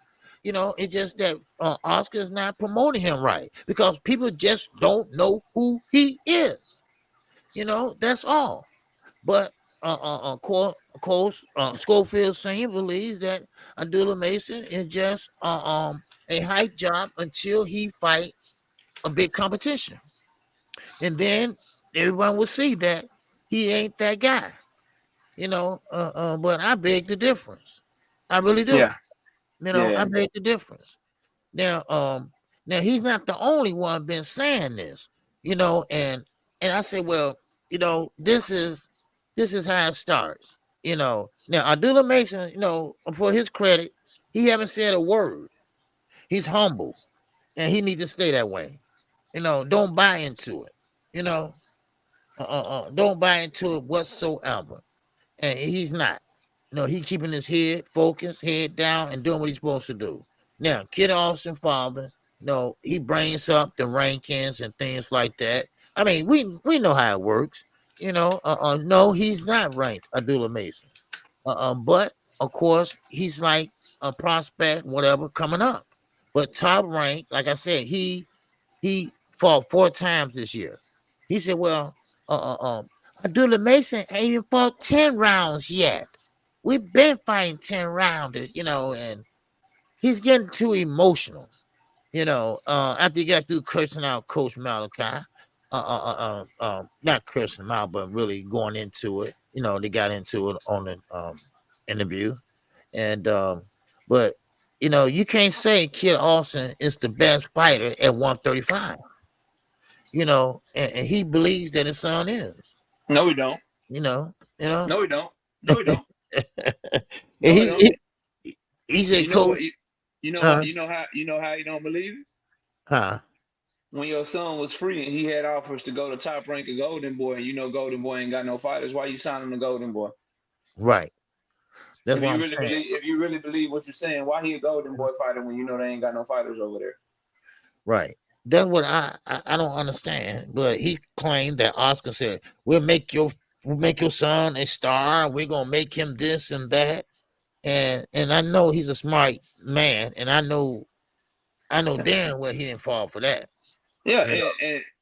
You know, it's just that Oscar's not promoting him right because people just don't know who he is. You know, that's all. But of course, Schofield Senior believes that Abdullah Mason is just a hype job until he fight a big competition, and then everyone will see that he ain't that guy. You know, but I beg the difference. I really do. Yeah. You know, I Yeah. beg the difference. Now, now he's not the only one been saying this. You know, and I say, well, you know, this is how it starts. You know, now Abdullah Mason, you know, for his credit, he haven't said a word. He's humble, and he need to stay that way. You know, don't buy into it. You know, don't buy into it whatsoever. And he's not. You know, he keeping his head focused, head down, and doing what he's supposed to do. Now, Kid Austin father, you know, he brings up the rankings and things like that. I mean, we know how it works. You know, no, he's not ranked Abdullah Mason. But of course, he's like a prospect, whatever, coming up. But top rank, like I said, he fought 4 times this year. He said, well, Abdullah Mason ain't even fought 10 rounds yet. We've been fighting 10 rounders, you know, and he's getting too emotional, you know, after he got through cursing out Coach Malachi. Not cursing him out, but really going into it. You know, they got into it on the interview. And but you know, you can't say Kid Austin is the best fighter at 135. You know, and he believes that his son is. No, we don't. You know. No, we don't. No, we don't. And No, we don't. he said, You know "Coach, what? You know what? You know how you don't believe it? huh? When your son was free and he had offers to go to Top Rank of Golden Boy, and you know Golden Boy ain't got no fighters, why you signing the Golden Boy? Right. That's If what you I'm really saying. believe, if you really believe what you're saying, why he a Golden Boy fighter when you know they ain't got no fighters over there? Right. That's what I don't understand. But he claimed that Oscar said, we'll make your son a star. We're gonna make him this and that. And I know he's a smart man, and I know damn well he didn't fall for that. Yeah, You know.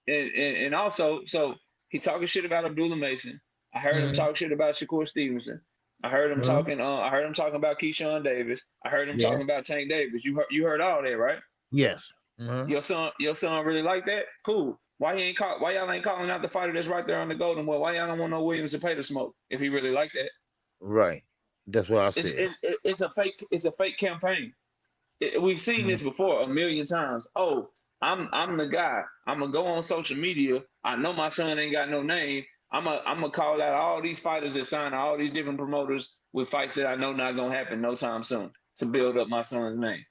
and also, so he talking shit about Abdullah Mason. I heard him Mhm, talk shit about Shakur Stevenson. I heard him mhm, talking. I heard him talking about Keyshawn Davis. I heard him yeah. talking about Tank Davis. You heard all that, right? Yes. Mhm. Your son really like that? Cool. Why y'all ain't calling out the fighter that's right there on the Golden Boy? Why y'all don't want no Williams to pay the smoke if he really like that? Right. That's what I It's said. it's a fake campaign. We've seen Mhm, this before a million times. Oh, I'm the guy. I'm gonna go on social media. I know my son ain't got no name. I'm gonna call out all these fighters that sign all these different promoters with fights that I know not gonna happen no time soon to build up my son's name.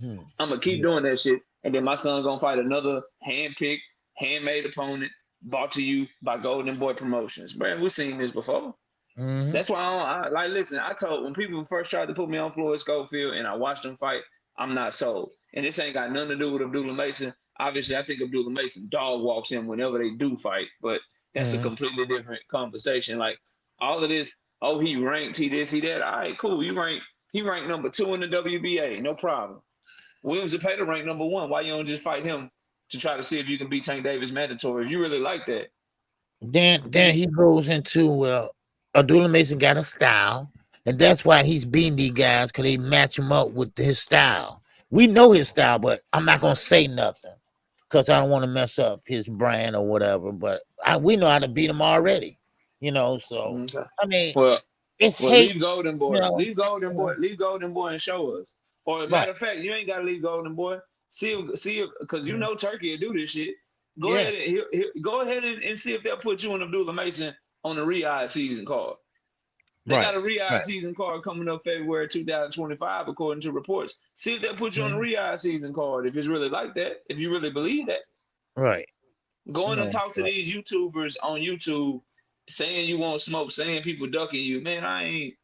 mhm. I'm gonna keep doing that shit, and then my son gonna fight another handpicked, handmade opponent brought to you by Golden Boy Promotions. Man, we've seen this before. Mhm. That's why I like listen. I told when people first tried to put me on Floyd Schofield and I watched them fight, I'm not sold. And this ain't got nothing to do with Abdullah Mason. Obviously, I think Abdullah Mason dog walks in whenever they do fight, but that's a Mhm. completely different conversation. Like all of this, oh, he ranked, he this, he that. All right, cool. He ranked number 2 in the WBA, no problem. Williams Zepeda ranked number 1. Why you don't just fight him to try to see if you can beat Tank Davis mandatory? If you really like that, Then then he goes into Abdullah Mason got a style, and that's why he's beating these guys because they match him up with his style. We know his style, but I'm not gonna say nothing because I don't want to mess up his brand or whatever. But we know how to beat him already, you know. So okay. I mean, Well, it's Well, hate, leave Golden you Boy. know. Leave Golden Boy and show us. Or a Right? matter of fact, you ain't gotta leave Golden Boy. See, because you Mhm. know Turkey will do this shit. Go Yeah. ahead and see if they'll put you and Abdullah Mason on the Riyadh season card. They Right. got a Riyadh Right. season card coming up February 2025, according to reports. See if they'll put you on the Mhm. Riyadh season card if it's really like that. If you really believe that, Right. go in and No. talk to Right. these YouTubers on YouTube saying you want smoke, saying people ducking you. Man, I ain't.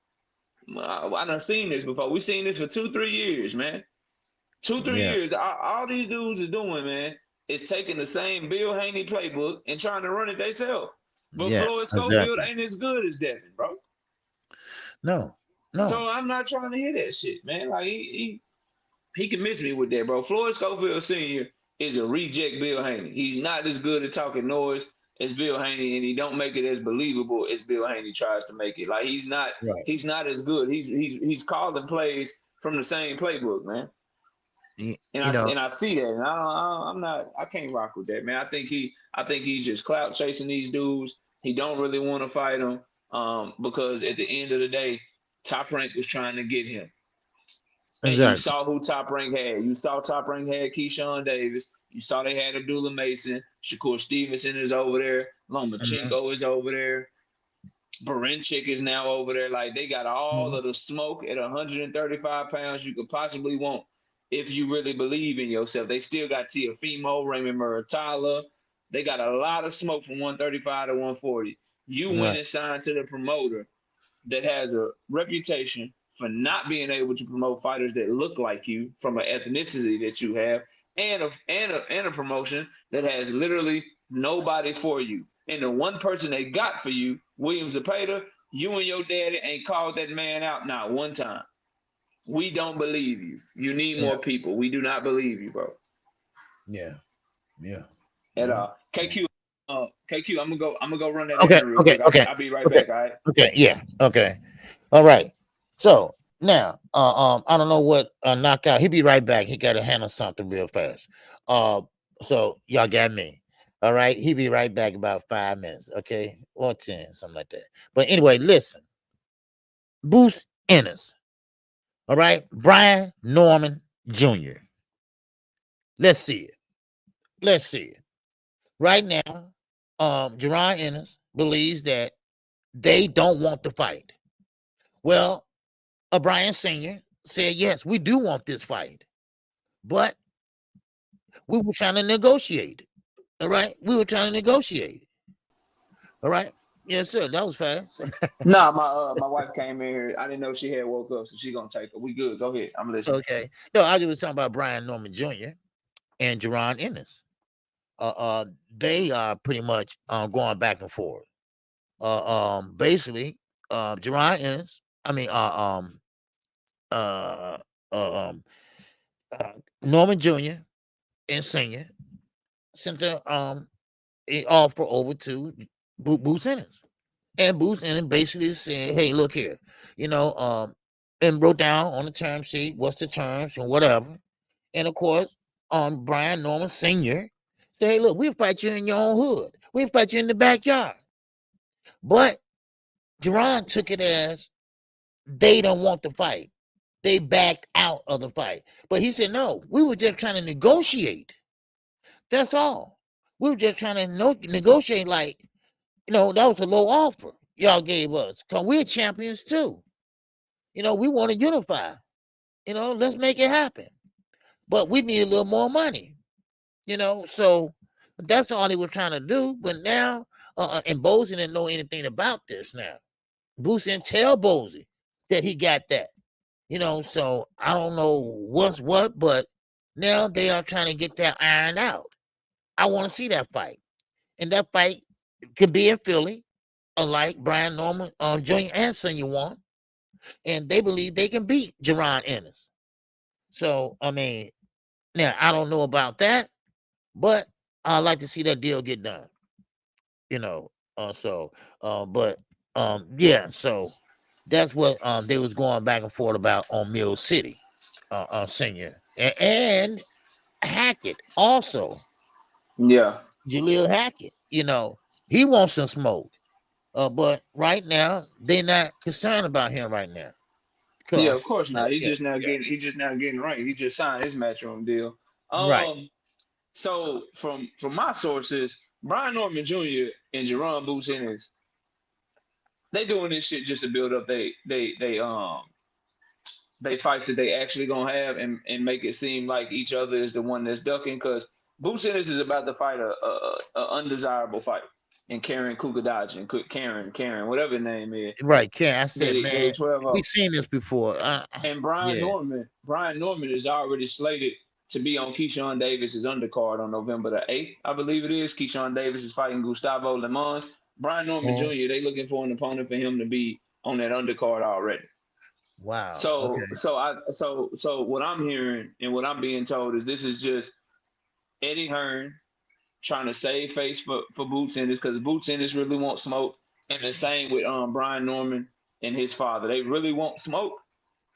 I done seen this before. We seen this for 2-3 years, man. 2-3 Yeah. years. All these dudes is doing, man, is taking the same Bill Haney playbook and trying to run it themselves. But Yeah, Floyd Schofield ain't as good as Devin, bro. No. So I'm not trying to hear that shit, man. Like he can miss me with that, bro. Floyd Schofield Sr. is a reject Bill Haney. He's not as good at talking noise as Bill Haney, and he don't make it as believable as Bill Haney tries to make it. Like he's not as good. He's calling plays from the same playbook, man. And I see that, and I can't rock with that, man. I think he's just clout chasing these dudes. He don't really want to fight them, because at the end of the day, Top Rank was trying to get him. And you saw who Top Rank had. You saw Top Rank had Keyshawn Davis. You saw they had Abdullah Mason. Shakur Stevenson is over there. Lomachenko is over there. Barinchik is now over there. Like, they got all of the smoke at 135 pounds you could possibly want if you really believe in yourself. They still got Teofimo, Raymond Muratalla. They got a lot of smoke from 135 to 140. You went and signed to the promoter that has a reputation for not being able to promote fighters that look like you from an ethnicity that you have, and a promotion that has literally nobody for you. And the one person they got for you, William Zepeda, you and your daddy ain't called that man out not one time. We don't believe you. You need more people. We do not believe you, bro. Yeah. At KQ, I'm gonna go run that. Okay. I'll be right back. All right. Okay. Yeah. Okay. All right. So now, I don't know what knockout. He'll be right back. He got to handle something real fast. So y'all got me. All right. He'll be right back about 5 minutes. Okay, or 10, something like that. But anyway, listen. Bruce Ennis. All right, Brian Norman Jr. Let's see it. Right now, Jaron Ennis believes that they don't want the fight. Well, Brian Sr. said, yes, we do want this fight, but we were trying to negotiate. All right, All right. Yes, sir. That was fast. Nah, my wife came in here. I didn't know she had woke up, so she gonna take her. We good. Go ahead. I'm listening. Okay. No, I was talking about Brian Norman Jr. and Jaron Ennis. They are pretty much going back and forth. Basically, Jaron Ennis. Norman Jr. and Sr. sent the an offer over to Bruce Ennis. And Bruce Ennis basically said, hey, look here, and wrote down on the term sheet what's the terms and whatever. And of course, Brian Norman Sr. said, hey, look, we'll fight you in your own hood. We'll fight you in the backyard. But Jaron took it as they don't want the fight. They backed out of the fight. But he said, no, we were just trying to negotiate. That's all. We were just trying to negotiate, like, that was a low offer y'all gave us. Because we're champions too. We want to unify. Let's make it happen. But we need a little more money. So that's all they were trying to do. But now, and Bozy didn't know anything about this now. Bruce didn't tell Bozy that he got that. So I don't know what's what, but now they are trying to get that ironed out. I want to see that fight. And that fight could be in Philly, like Brian Norman Jr. and Sr. want. And they believe they can beat Jaron Ennis. So, now I don't know about that, but I'd like to see that deal get done. So that's what they was going back and forth about on Mill City, Senior. And Hackett also. Yeah. Jaleel Hackett, he wants some smoke. But right now, they're not concerned about him right now. Yeah, of course not. He's just now getting right. He just signed his matchroom deal. Right. So from my sources, Brian Norman Jr. and Jaron Bruce Ennis, they doing this shit just to build up they fights that they actually gonna have and make it seem like each other is the one that's ducking, because Bruce Ennis is about to fight a undesirable fight. And Karen Kukadaji and Karen, whatever his name is. Right, Karen. I said, man, we've seen this before. And Brian Norman is already slated to be on Keyshawn Davis's undercard on November the 8th, I believe it is. Keyshawn Davis is fighting Gustavo Lemons. Brian Norman Jr., they looking for an opponent for him to be on that undercard already. Wow. So Okay. so what I'm hearing and what I'm being told is this is just Eddie Hearn trying to save face for Boots Ennis, because Boots Ennis really won't smoke. And the same with Brian Norman and his father. They really won't smoke,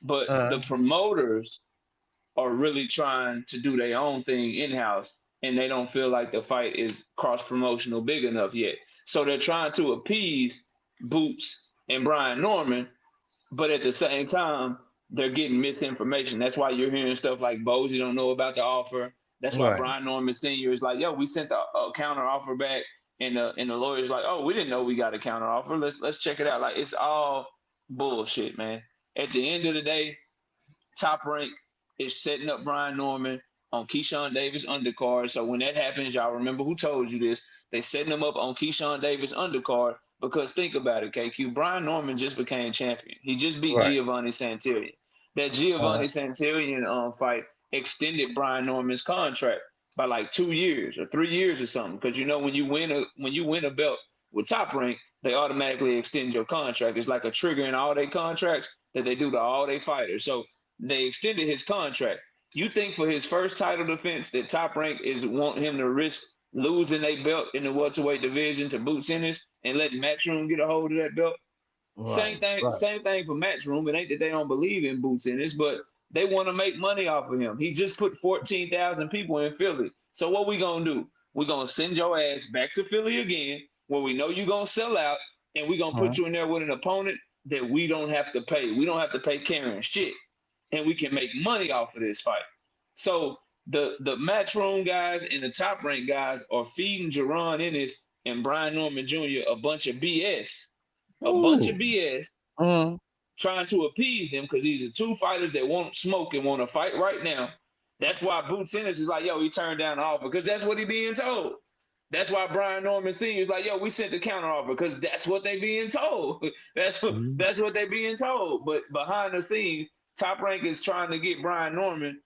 but the promoters are really trying to do their own thing in-house, and they don't feel like the fight is cross-promotional big enough yet. So they're trying to appease Boots and Brian Norman, but at the same time, they're getting misinformation. That's why you're hearing stuff like Bozy don't know about the offer. That's why Brian Norman Sr. is like, yo, we sent a counter offer back, and the lawyer's like, oh, we didn't know we got a counter offer. Let's check it out. Like, it's all bullshit, man. At the end of the day, Top Rank is setting up Brian Norman on Keyshawn Davis undercard. So when that happens, y'all remember who told you this. They setting him up on Keyshawn Davis undercard because think about it, KQ. Brian Norman just became champion. He just beat Giovanni Santillan. That Giovanni Santillan fight extended Brian Norman's contract by like 2 years or 3 years or something. Because you know when you win a belt with Top Rank, they automatically extend your contract. It's like a trigger in all their contracts that they do to all their fighters. So they extended his contract. You think for his first title defense that Top Rank is want him to risk losing a belt in the welterweight division to Boots Ennis and letting Matchroom get a hold of that belt? Same thing for Matchroom. It ain't that they don't believe in Boots Ennis, but they want to make money off of him. He just put 14,000 people in Philly. So what we gonna do? We're gonna send your ass back to Philly again, where we know you're gonna sell out, and we're gonna put you in there with an opponent that we don't have to pay. We don't have to pay Karen shit, and we can make money off of this fight. So the Matchroom guys and the Top Rank guys are feeding Jaron Ennis and Brian Norman Jr. a bunch of BS. Trying to appease them because these are two fighters that won't smoke and want to fight right now. That's why Boots Ennis is like, yo, he turned down the offer because that's what he being told. That's why Brian Norman Sr. is like, yo, we sent the counter offer because that's what they being told. That's what they being told. But behind the scenes, Top Rank is trying to get Brian Norman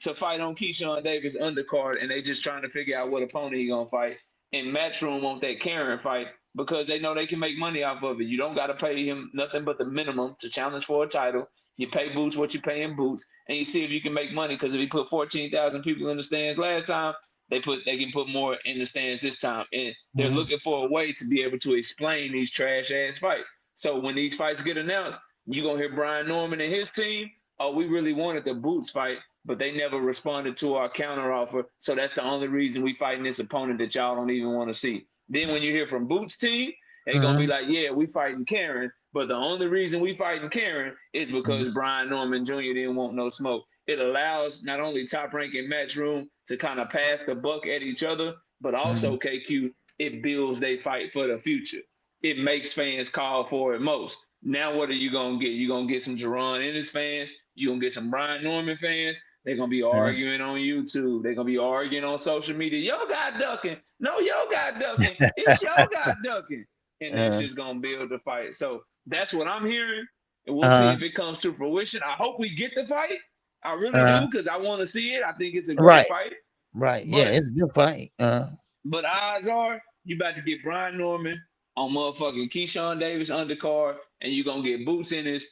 to fight on Keyshawn Davis undercard, and they just trying to figure out what opponent he gonna fight. And Matchroom want that Karen fight because they know they can make money off of it. You don't got to pay him nothing but the minimum to challenge for a title. You pay Boots what you paying Boots, and you see if you can make money. Because if he put 14,000 people in the stands last time, they can put more in the stands this time. And they're looking for a way to be able to explain these trash ass fights. So when these fights get announced, you're gonna hear Brian Norman and his team, oh, we really wanted the Boots fight, but they never responded to our counter offer. So that's the only reason we fighting this opponent that y'all don't even want to see. Then when you hear from Boots' team, they're going to be like, yeah, we fighting Karen, but the only reason we fighting Karen is because Brian Norman Jr. didn't want no smoke. It allows not only Top Rank and Matchroom to kind of pass the buck at each other, but also, KQ, it builds they fight for the future. It makes fans call for it most. Now what are you going to get? You're going to get some Jaron Ennis fans. You're going to get some Brian Norman fans. They're going to be arguing on YouTube. They're going to be arguing on social media. Yo got ducking. No, yo got ducking. It's yo got ducking. And that's just going to build the fight. So that's what I'm hearing. And we'll see if it comes to fruition. I hope we get the fight. I really do because I want to see it. I think it's a great fight. Right. But, yeah, it's a good fight. But odds are you about to get Brian Norman on motherfucking Keyshawn Davis undercard, and you're going to get Boots Ennis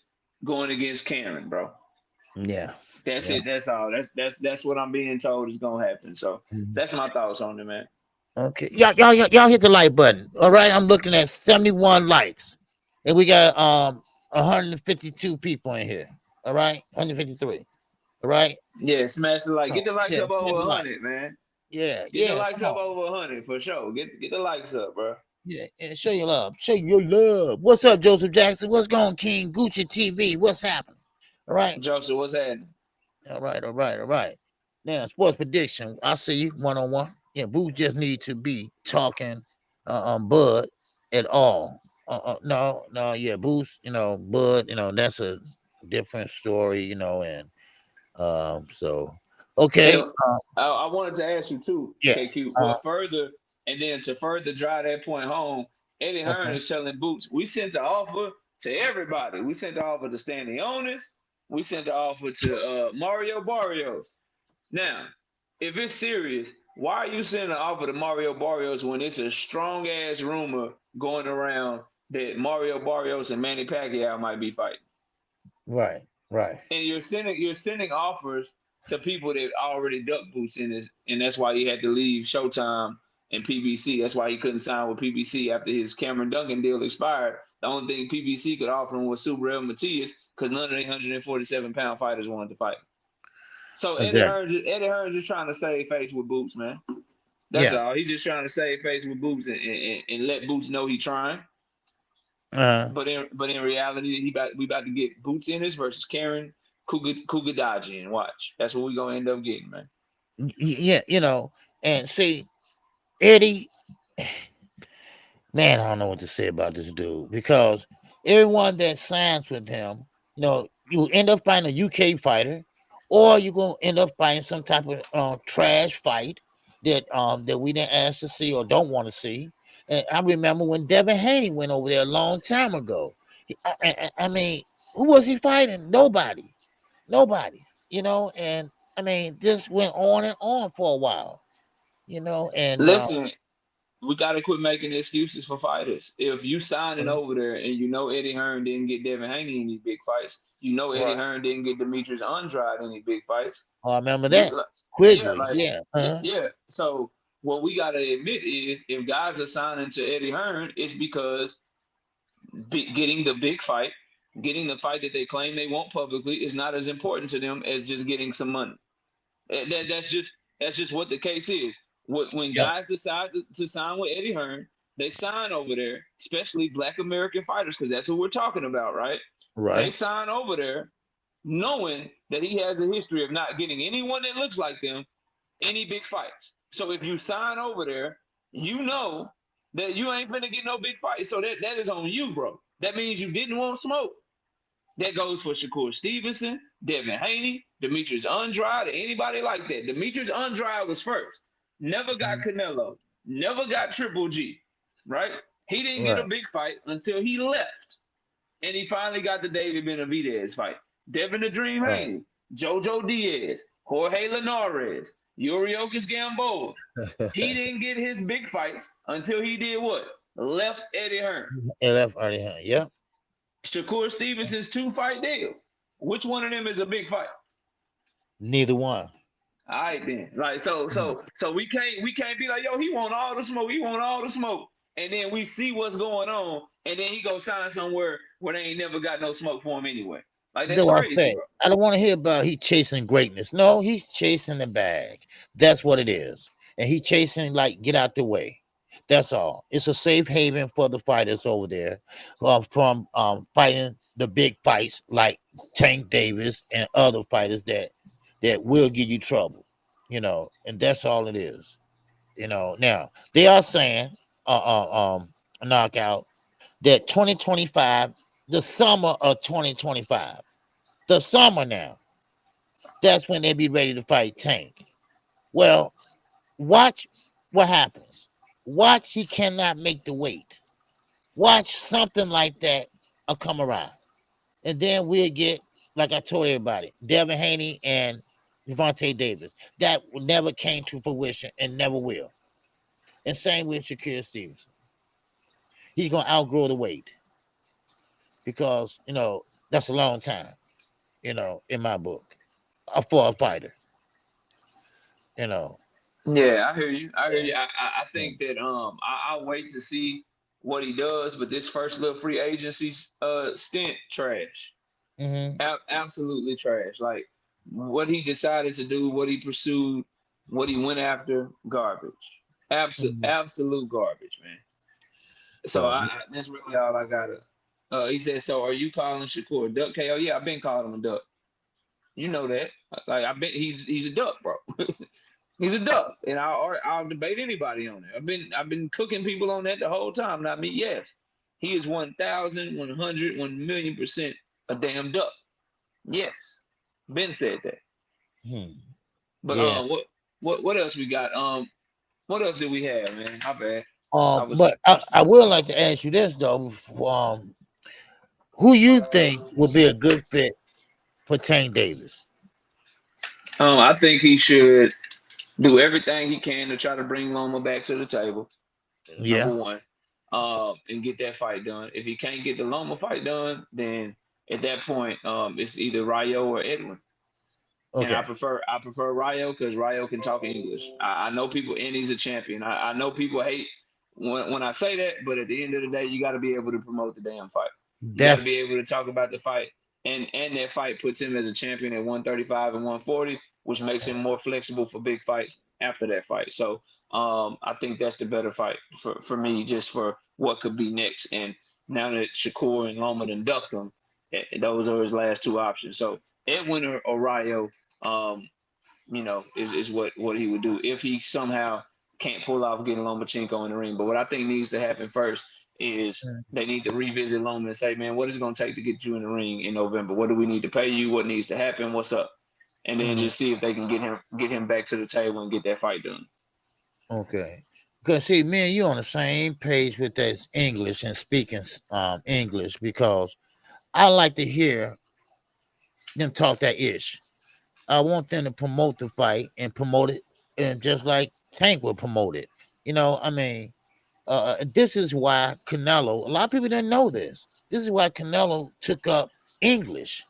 going against Karen, bro. Yeah. That's it. That's all. That's what I'm being told is gonna happen. So that's my thoughts on it, man. Okay, y'all hit the like button. All right, I'm looking at 71 likes, and we got 152 people in here. All right, 153. All right. Yeah, smash the like. Get the likes up over 100, man. Yeah, get the likes up over 100 for sure. Get the likes up, bro. Yeah, show your love. Show your love. What's up, Joseph Jackson? What's going on, King Gucci TV? What's happening? All right, Joseph, what's happening? All right. Now, sports prediction. I see you one-on-one. Yeah, Boo just need to be talking Bud at all. No, yeah, Boost, Bud, that's a different story, and so okay. I wanted to ask you too, KQ. Well, further drive that point home, Eddie Hearn is telling Boots, we sent the offer to everybody. We sent the offer to Stanley Onis. We sent the offer to Mario Barrios. Now, if it's serious, Why are you sending an offer to Mario Barrios when it's a strong ass rumor going around that Mario Barrios and Manny Pacquiao might be fighting? Right. And you're sending offers to people that already duck boots in this, and that's why he had to leave Showtime and PBC. That's why he couldn't sign with PBC after his Cameron Duncan deal expired. The only thing PBC could offer him was Subriel Matias because none of the 147-pound fighters wanted to fight. So Exactly. Eddie Hearn's just trying to save face with Boots, man. That's all. He's just trying to save face with Boots and let Boots know he's trying. But in reality, we about to get Boots Ennis versus Karen Kugadaji and watch. That's what we're gonna end up getting, man. Yeah, and see, Eddie, man, I don't know what to say about this dude because everyone that signs with him, you end up finding a UK fighter, or you're gonna end up finding some type of trash fight that we didn't ask to see or don't want to see. And I remember when Devin Haney went over there a long time ago. I mean, who was he fighting? Nobody. And I mean, this went on and on for a while. And listen, we got to quit making excuses for fighters. If you signing over there and Eddie Hearn didn't get Devin Haney any big fights, Eddie Hearn didn't get Demetrius Andrade any big fights. I remember that. Quigley, yeah. So what we got to admit is if guys are signing to Eddie Hearn, it's because getting the big fight, getting the fight that they claim they want publicly is not as important to them as just getting some money. That's just what the case is. When guys decide to sign with Eddie Hearn, they sign over there, especially Black American fighters, because that's what we're talking about, right? Right. They sign over there knowing that he has a history of not getting anyone that looks like them any big fights. So if you sign over there, you know that you ain't gonna get no big fight. So that is on you, bro. That means you didn't want smoke. That goes for Shakur Stevenson, Devin Haney, Demetrius Andrade, anybody like that. Demetrius Andrade was first. Never got Canelo. Never got Triple G, right? He didn't get a big fight until he left. And he finally got the David Benavidez fight. Devin the Dream Haney, Jojo Diaz, Jorge Linares, Yuriokis Gamboa. He didn't get his big fights until he did what? Left Eddie Hearn. Yeah. Shakur Stevenson's 2-fight deal. Which one of them is a big fight? Neither one. All right then. Like so we can't be like, yo, he want all the smoke. And then we see what's going on, and then he go sign somewhere where they ain't never got no smoke for him anyway. Like that's crazy, bro. I don't want to hear about he chasing greatness. No, he's chasing the bag. That's what it is. And he chasing get out the way. That's all. It's a safe haven for the fighters over there from fighting the big fights like Tank Davis and other fighters that will give you trouble, and that's all it is. Now they are saying knockout that 2025, the summer of 2025, the summer now, that's when they be ready to fight Tank. Well, watch what happens. Watch he cannot make the weight. Watch something like that come around. And then we'll get, like I told everybody, Devin Haney and Gervonta Davis. That never came to fruition and never will. And same with Shakur Stevenson. He's going to outgrow the weight because, that's a long time, in my book, for a fighter, Yeah, I hear you. I think that I'll wait to see what he does, but this first little free agency stint, trash. Absolutely trash. Like what he decided to do, what he pursued, what he went after, garbage. Absolute garbage, man. So that's really all I gotta. He said, "So are you calling Shakur a duck?" KO, yeah, I've been calling him a duck. You know that. Like I bet he's a duck, bro. He's a duck, and I'll debate anybody on it. I've been cooking people on that the whole time. Not me. Yes, he is 1,000, 100, 1,000,000% a damn duck. Yes, Ben said that. But what else we got? What else do we have, man? My bad. But I would like to ask you this though. Who you think would be a good fit for Tank Davis? I think he should do everything he can to try to bring Loma back to the table. Yeah. Number one, and get that fight done. If he can't get the Loma fight done, then at that point, it's either Rayo or Edwin. And Okay. I prefer Rayo because Rayo can talk English. I know people, and he's a champion. I know people hate when I say that, but at the end of the day, you got to be able to promote the damn fight. You got to be able to talk about the fight, and that fight puts him as a champion at 135 and 140, which makes him more flexible for big fights after that fight. So I think that's the better fight for me, just for what could be next. And now that Shakur and Loma done ducked him, those are his last two options. So Edwin or Rayo, is what he would do if he somehow can't pull off getting Lomachenko in the ring. But what I think needs to happen first is they need to revisit Loma and say, man, what is it going to take to get you in the ring in November? What do we need to pay you? What needs to happen? What's up? And then just see if they can get him back to the table and get that fight done. Okay. Because see, me and you on the same page with that English and speaking English, because I like to hear them talk that ish. I want them to promote the fight and promote it, and just like Tank will promote it. I mean, this is why Canelo. A lot of people didn't know this. This is why Canelo took up English.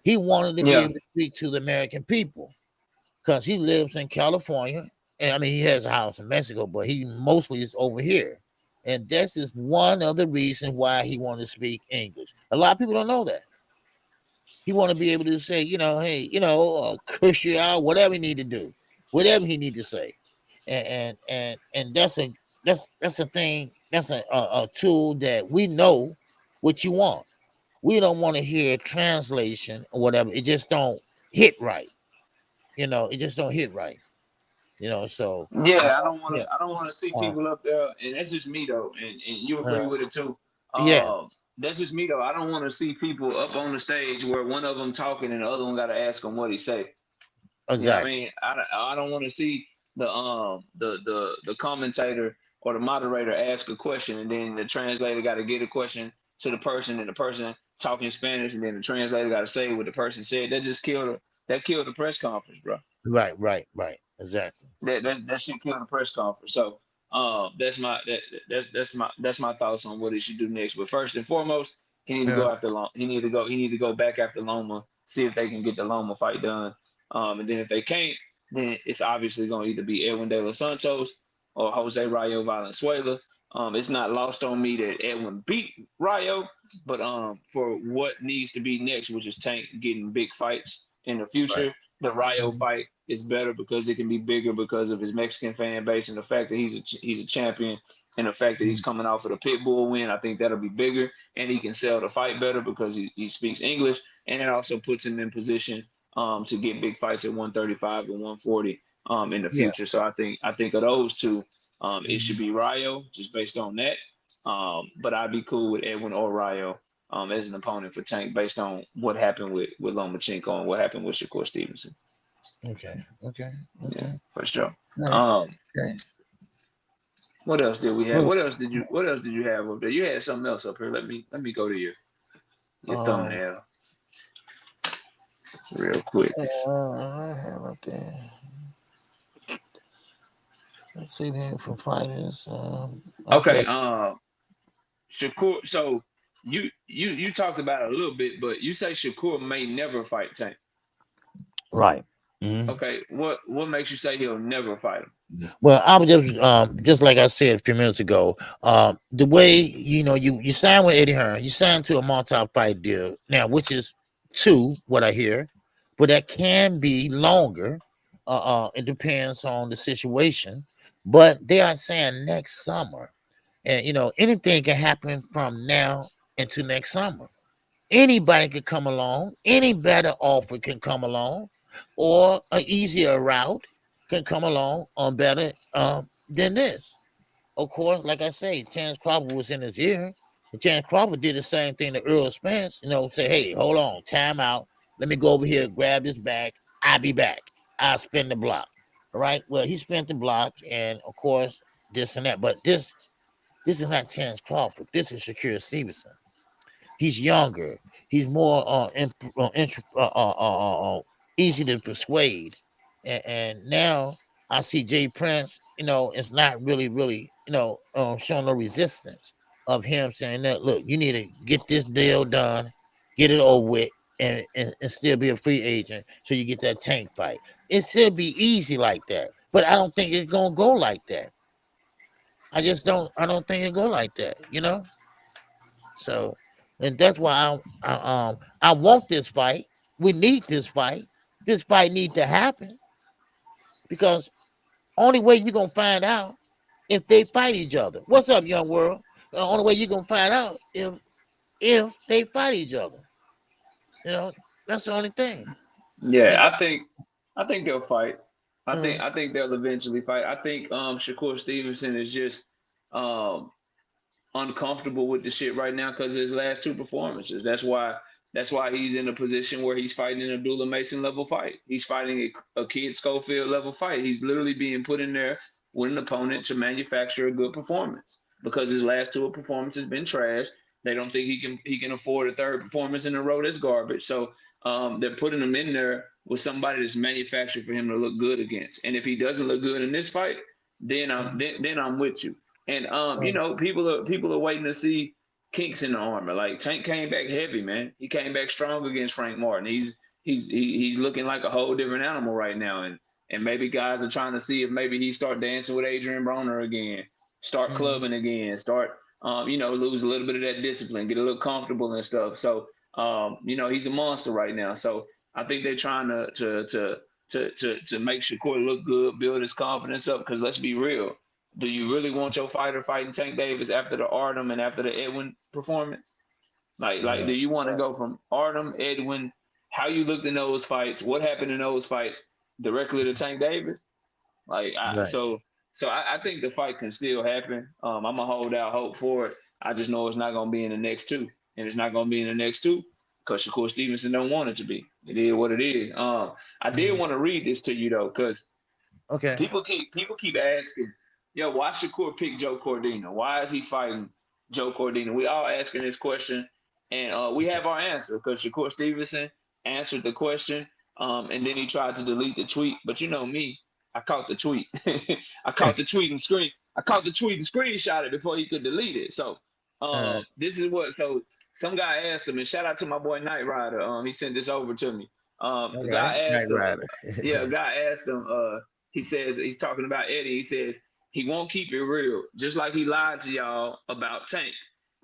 He wanted to be able to speak to the American people because he lives in California. And I mean, he has a house in Mexico, but he mostly is over here. And this is one of the reasons why he wanted to speak English. A lot of people don't know that. He want to be able to say, hey, curse you out, whatever he need to do, whatever he need to say, and that's a thing. That's a tool that we know what you want. We don't want to hear translation or whatever. It just don't hit right. It just don't hit right. So I don't want to see people up there, and that's just me though, and you agree with it too. Yeah. That's just me though. I don't want to see people up on the stage where one of them talking and the other one got to ask him what he say. Exactly. I don't want to see the commentator or the moderator ask a question and then the translator got to get a question to the person and the person talking Spanish and then the translator got to say what the person said. That just killed the press conference, bro. Right. Exactly. That should kill the press conference. So that's my thoughts on what he should do next. But first and foremost, he need to go after Loma. He need to go back after Loma, see if they can get the Loma fight done. And then if they can't, then it's obviously going to either be Edwin De Los Santos or Jose Rayo Valenzuela. It's not lost on me that Edwin beat Rayo, but for what needs to be next, which is Tank getting big fights in the future, right. The Rayo fight is better because it can be bigger because of his Mexican fan base and the fact that he's a champion and the fact that he's coming off of the Pitbull win. I think that'll be bigger, and he can sell the fight better because he speaks English, and it also puts him in position to get big fights at 135 and 140 in the future. So I think of those two, it should be Rayo just based on that. But I'd be cool with Edwin or Rayo as an opponent for Tank based on what happened with Lomachenko and what happened with Shakur Stevenson. Okay. Yeah, for sure. Right. Okay. What else did we have? What else did you have up there? You had something else up here. Let me go to your thumbnail real quick. I have up there. Let's see here from fighters. Okay. Shakur. So you talked about it a little bit, but you say Shakur may never fight Tank. Right. Mm-hmm. Okay. What makes you say he'll never fight him? Well, I was just like I said a few minutes ago. The way you signed with Eddie Hearn, you signed to a multi-fight deal now, which is 2, what I hear, but that can be longer. It depends on the situation, but they are saying next summer, and anything can happen from now into next summer. Anybody could come along. Any better offer can come along, or an easier route can come along on better than this. Of course, like I say, Terrence Crawford was in his ear. And Terrence Crawford did the same thing to Earl Spence, say, hey, hold on, time out. Let me go over here, grab this bag. I'll be back. I'll spin the block. All right. Well, he spent the block, and of course, this and that. But this is not Terrence Crawford. This is Shakur Stevenson. He's younger. He's more easy to persuade. And now I see Jay Prince, it's not really, showing no resistance of him saying that, look, you need to get this deal done, get it over with, and still be a free agent so you get that Tank fight. It should be easy like that, but I don't think it's gonna go like that. I don't think it go like that, So, and that's why I want this fight. We need this fight. This fight need to happen because only way you're gonna find out if they fight each other. What's up, young world? The only way you're gonna find out if they fight each other. That's the only thing. Yeah, I think they'll fight. I think they'll eventually fight. I think Shakur Stevenson is just uncomfortable with the shit right now because of his last two performances. That's why he's in a position where he's fighting an Abdullah Mason level fight. He's fighting a kid Schofield level fight. He's literally being put in there with an opponent to manufacture a good performance because his last two performances been trash. They don't think he can afford a third performance in a row that's garbage. So they're putting him in there with somebody that's manufactured for him to look good against. And if he doesn't look good in this fight, then I'm with you. And people are waiting to see kinks in the armor. Like Tank came back heavy, man. He came back strong against Frank Martin. He's looking like a whole different animal right now. And maybe guys are trying to see if maybe he start dancing with Adrian Broner again, start clubbing again, start lose a little bit of that discipline, get a little comfortable and stuff. So he's a monster right now. So I think they're trying to make Shakur look good, build his confidence up. Because let's be real. Do you really want your fighter fighting Tank Davis after the Artem and after the Edwin performance? Like, do you want to go from Artem, Edwin, how you looked in those fights, what happened in those fights, directly to Tank Davis? So I think the fight can still happen. I'm gonna hold out hope for it. I just know it's not gonna be in the next two, and it's not gonna be in the next two because Shakur Stevenson don't want it to be. It is what it is. I did want to read this to you though, because people keep asking. Yo, why Shakur pick Joe Cordina? Why is he fighting Joe Cordina? We all asking this question, and we have our answer because Shakur Stevenson answered the question, and then he tried to delete the tweet. But you know me, I caught the tweet. I caught the tweet and screenshot it before he could delete it. So this is what. So some guy asked him, and shout out to my boy Knight Rider. He sent this over to me. Guy asked him. Guy asked him. He says he's talking about Eddie. He says. He won't keep it real, just like he lied to y'all about Tank.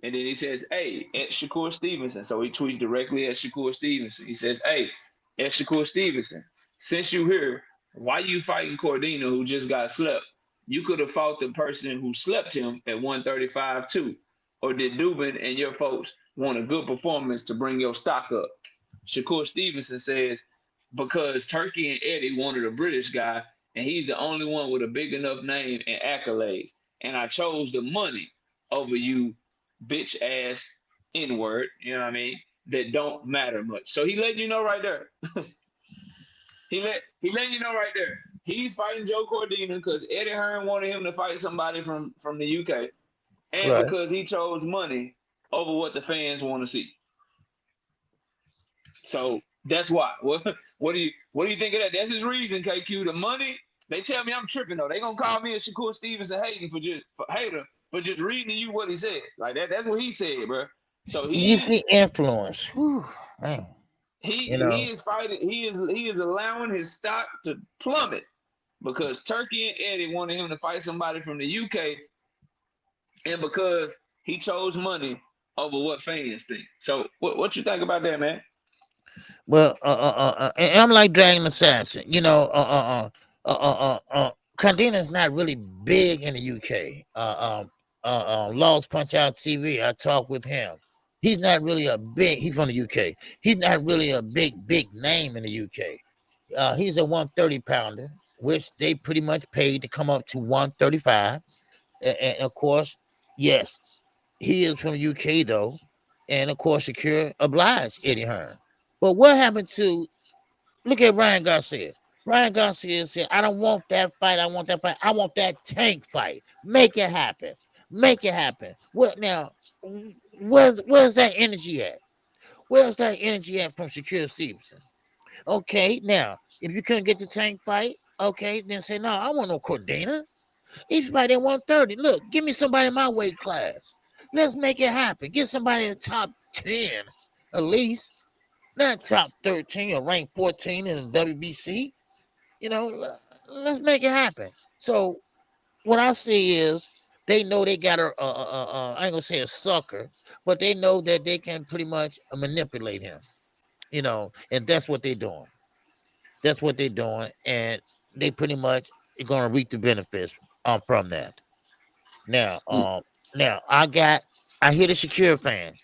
And then he says, hey, at Shakur Stevenson. So he tweets directly at Shakur Stevenson. He says, hey, at Shakur Stevenson, since you here, why you fighting Cordina who just got slept? You could have fought the person who slept him at 135 too. Or did Dubin and your folks want a good performance to bring your stock up? Shakur Stevenson says, because Turkey and Eddie wanted a British guy, and he's the only one with a big enough name and accolades. And I chose the money over you bitch ass N-word, you know what I mean, that don't matter much. So he letting you know right there. he letting you know right there. He's fighting Joe Cordina because Eddie Hearn wanted him to fight somebody from the UK. And because he chose money over what the fans want to see. So that's why. What do you think of that? That's his reason, KQ. The money. They tell me I'm tripping though. They gonna call me a Shakur Stevenson hater for just reading you what he said. Like that's what he said, bro. So you see influence. Whew, man. He is fighting. He is allowing his stock to plummet because Turkey and Eddie wanted him to fight somebody from the UK, and because he chose money over what fans think. So what you think about that, man? Well, and I'm like Dragon Assassin. Cordina is not really big in the UK. Lost Punch Out TV. I talked with him. He's not really he's from the UK. He's not really a big name in the UK. He's a 130 pounder, which they pretty much paid to come up to 135. And of course, yes, he is from the UK though. And of course, Shakur obliged Eddie Hearn. But what happened to, look at Ryan Garcia. Ryan Garcia said, I don't want that fight. I want that fight. I want that Tank fight. Make it happen. Make it happen. What now? Where's that energy at? Where's that energy at from Shakur Stevenson? Okay, now, if you couldn't get the Tank fight, Okay, then say, no, I want no Cordina. He's right at 130. Look, give me somebody in my weight class. Let's make it happen. Get somebody in the top 10, at least. Not top 13 or rank 14 in the WBC. You know, let's make it happen. So what I see is they know they got I ain't gonna say a sucker, but they know that they can pretty much manipulate him. You know, and that's what they're doing. That's what they're doing, and they pretty much are gonna reap the benefits from that. Now, I hear the Shakur fans.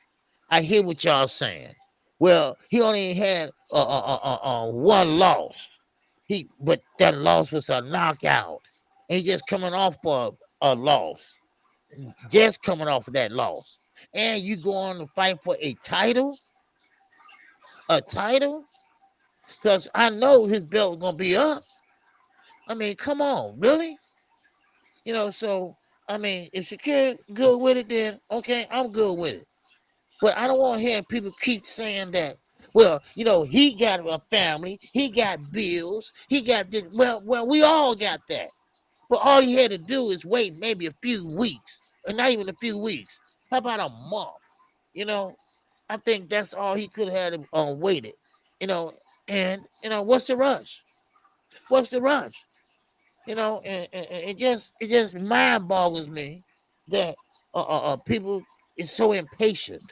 I hear what y'all saying. Well, he only had one loss. But that loss was a knockout. And he just coming off for a loss. Just coming off of that loss. And you go on to fight for a title? A title? Because I know his belt is gonna be up. I mean, come on, really? You know, so I mean, if Shakur good with it, then okay, I'm good with it. But I don't want to hear people keep saying that. Well, you know, he got a family, he got bills, he got this. Well, we all got that. But all he had to do is wait maybe a few weeks, or not even a few weeks. How about a month? You know, I think that's all he could have had waited. You know, and you know, what's the rush? What's the rush? You know, and it just mind boggles me that people is so impatient,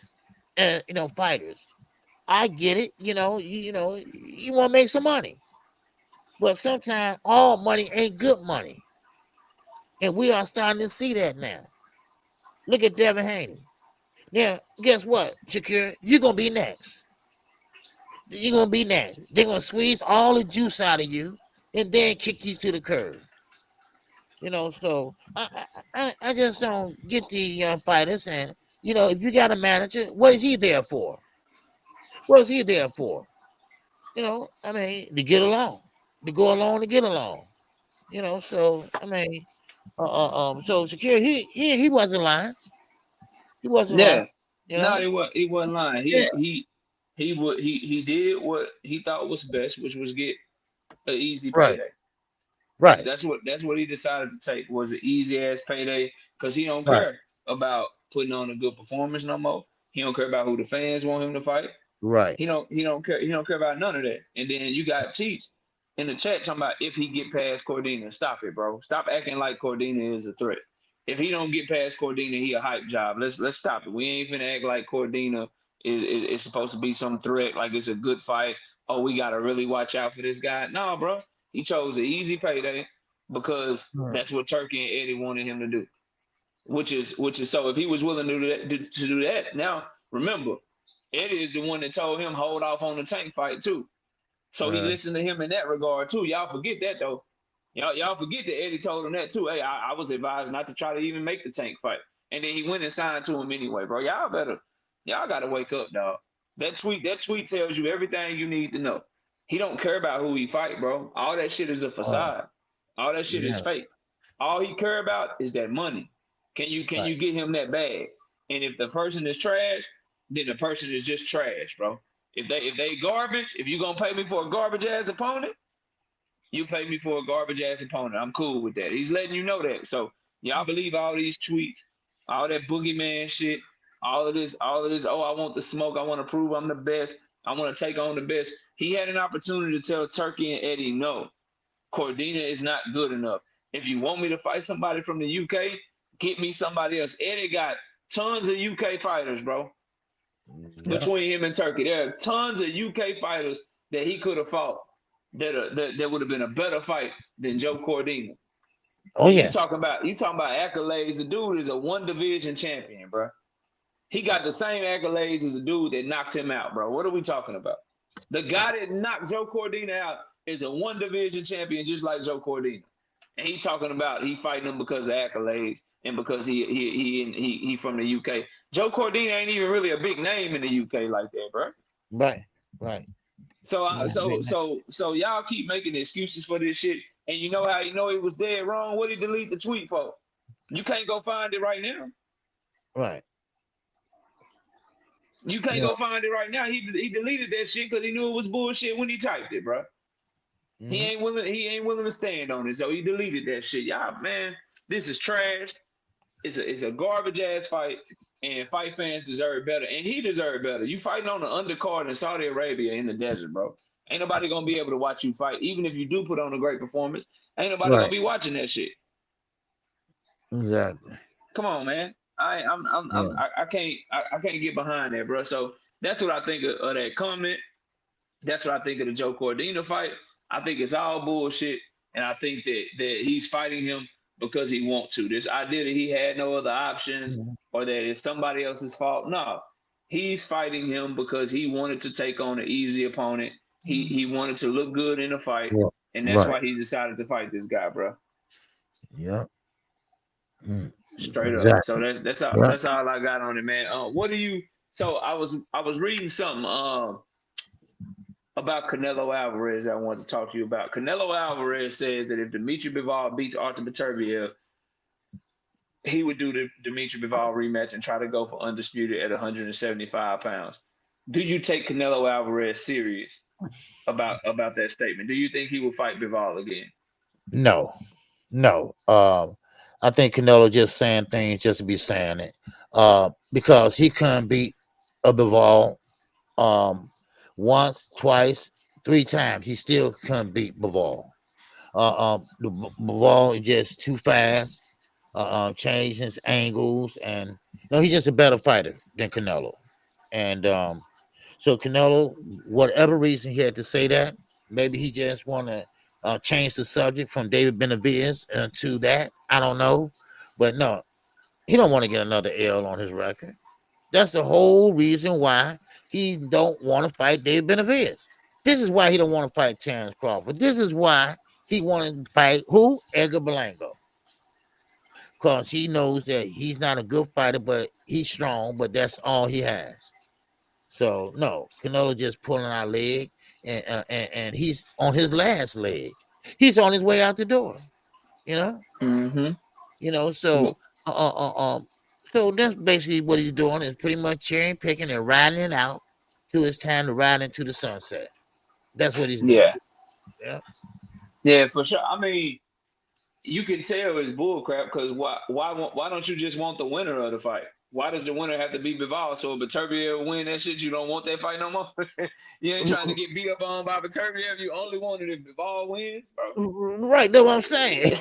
and you know, fighters. I get it. You know, you want to make some money, but sometimes all money ain't good money, and we are starting to see that now. Look at Devin Haney. Now, guess what, Shakur? You're gonna be next. You're gonna be next. They're gonna squeeze all the juice out of you, and then kick you to the curb. You know, so I just don't get the young fighters. And you know, if you got a manager, what is he there for? What is he there for? You know, I mean, to get along, to go along, to get along. You know, so I mean, so Shakir, he wasn't lying. He wasn't lying. Yeah. You No, know, he wasn't lying. yeah, He did what he thought was best, which was get an easy right, payday. That's right, that's what that's what he decided to take was an easy ass payday because he don't right, care about putting on a good performance no more. He don't care about who the fans want him to fight. right. He don't care about none of that. And then you got Cheats in the chat talking about if he get past Cordina. Stop it, bro. Stop acting like Cordina is a threat. If he don't get past Cordina, he a hype job. Let's stop it. We ain't finna act like Cordina is supposed to be some threat, like it's a good fight. Oh, we gotta really watch out for this guy. No, bro. He chose an easy payday because Hmm. that's what Turkey and Eddie wanted him to do. Which is so if he was willing to do that, now remember, Eddie is the one that told him hold off on the Tank fight too. So he Uh, listened to him in that regard too. Y'all forget that though. Y'all forget that Eddie told him that too. Hey, I was advised not to try to even make the Tank fight, and then he went and signed to him anyway, bro. Y'all gotta wake up, dog. That tweet tells you everything you need to know. He don't care about who he fight, bro. All that shit is a uh, facade. All that shit is yeah, fake. All he care about is that money. Can you right. get him that bag? And if the person is trash, then the person is just trash, bro. If they garbage, if you gonna pay me for a garbage ass opponent, you pay me for a garbage ass opponent. I'm cool with that. He's letting you know that. So y'all believe all these tweets, all that boogeyman shit, all of this. Oh, I want the smoke. I want to prove I'm the best. I want to take on the best. He had an opportunity to tell Turkey and Eddie, no, Cordina is not good enough. If you want me to fight somebody from the UK, get me somebody else. Eddie got tons of UK fighters, bro, Yeah. between him and Turkey. There are tons of UK fighters that he could have fought that would have been a better fight than Joe Cordina. Oh And you yeah. talking about accolades. The dude is a one division champion, bro. He got the same accolades as the dude that knocked him out, bro. What are we talking about? The guy that knocked Joe Cordina out is a one division champion, just like Joe Cordina. And he talking about he fighting him because of accolades and because he from the UK. Joe Cordina ain't even really a big name in the UK like that, bro. Right. Right. So Yeah, so big man. so so y'all keep making excuses for this shit, and you know how you know he was dead wrong. What did he delete the tweet for? You can't go find it right now. Right. You can't Yeah. go find it right now. He deleted that shit because he knew it was bullshit when he typed it, bro. He ain't willing to stand on it. So he deleted that shit. Y'all, man, this is trash. It's a garbage ass fight, and fight fans deserve better, and he deserved better. You fighting on the undercard in Saudi Arabia in the desert, bro. Ain't nobody gonna be able to watch you fight, even if you do put on a great performance. Ain't nobody gonna be watching that shit. Exactly. Come on, man. I can't get behind that, bro. So that's what I think of that comment. That's what I think of the Joe Cordina fight. I think it's all bullshit, and I think that he's fighting him because he wants to. This idea that he had no other options or that it's somebody else's fault. No, he's fighting him because he wanted to take on an easy opponent. He wanted to look good in a fight, and that's why he decided to fight this guy, bro. Yeah. Straight up. So that's all I got on it, man. What do you? So I was reading something about Canelo Alvarez I wanted to talk to you about. Canelo Alvarez says that if Dimitri Bivol beats Artur Beterbiev, he would do the Dimitri Bivol rematch and try to go for undisputed at 175 pounds. Do you take Canelo Alvarez serious about that statement? Do you think he will fight Bivol again? No. I think Canelo just saying things just to be saying it. Because he couldn't beat a Bivol once, twice, 3 times. He still couldn't beat Bivol. Bivol is just too fast, changing his angles, and he's just a better fighter than Canelo. And so Canelo, whatever reason he had to say that, maybe he just want to change the subject from David Benavidez to that. I don't know, but no, he don't want to get another L on his record. That's the whole reason why he don't want to fight David Benavidez. This is why he don't want to fight Terrence Crawford. This is why he wanted to fight who? Edgar Berlanga. Because he knows that he's not a good fighter, but he's strong, but that's all he has. So no, Canelo just pulling our leg, and he's on his last leg. He's on his way out the door. So so that's basically what he's doing, is pretty much cherry picking and riding it out till it's time to ride into the sunset. That's what he's doing. Yeah, for sure. I mean, you can tell it's bullcrap because why don't you just want the winner of the fight? Why does the winner have to be Bivol? So if Beterbiev win that shit, you don't want that fight no more? You ain't trying to get beat up on by Beterbiev. You only want it if Bivol wins, bro. Right, that's what I'm saying.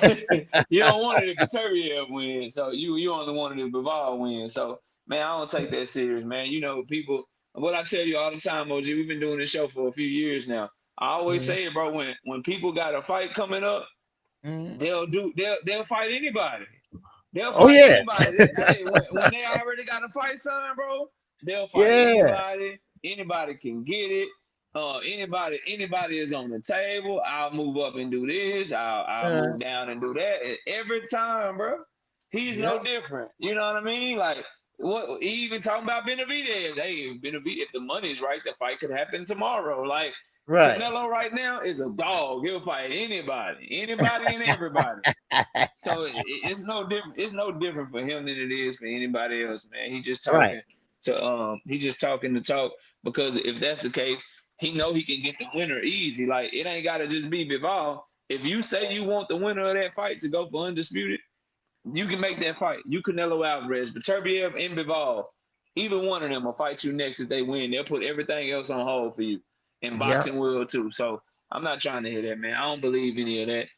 You don't want it if Beterbiev wins. So you only want it if Bivol wins. So, man, I don't take that serious, man. People, what I tell you all the time, OG, we've been doing this show for a few years now. I always say it, bro, when people got a fight coming up, they'll fight anybody. They'll fight anybody. When they already got a fight signed, bro, they'll fight anybody. Anybody can get it. Anybody is on the table. I'll move up and do this. I'll move down and do that. And every time, bro, he's no different. You know what I mean? Like, what he even talking about Benavidez. Hey, Benavidez, if the money's right, the fight could happen tomorrow. Like, Canelo right now is a dog. He'll fight anybody and everybody. So it's no different. It's no different for him than it is for anybody else, man. He's just talking to talk because if that's the case, he know he can get the winner easy. Like, it ain't gotta just be Bivol. If you say you want the winner of that fight to go for undisputed, you can make that fight. You Canelo Alvarez, Beterbiev and Bivol, either one of them will fight you next if they win. They'll put everything else on hold for you. And boxing will too. So I'm not trying to hear that, man. I don't believe any of that.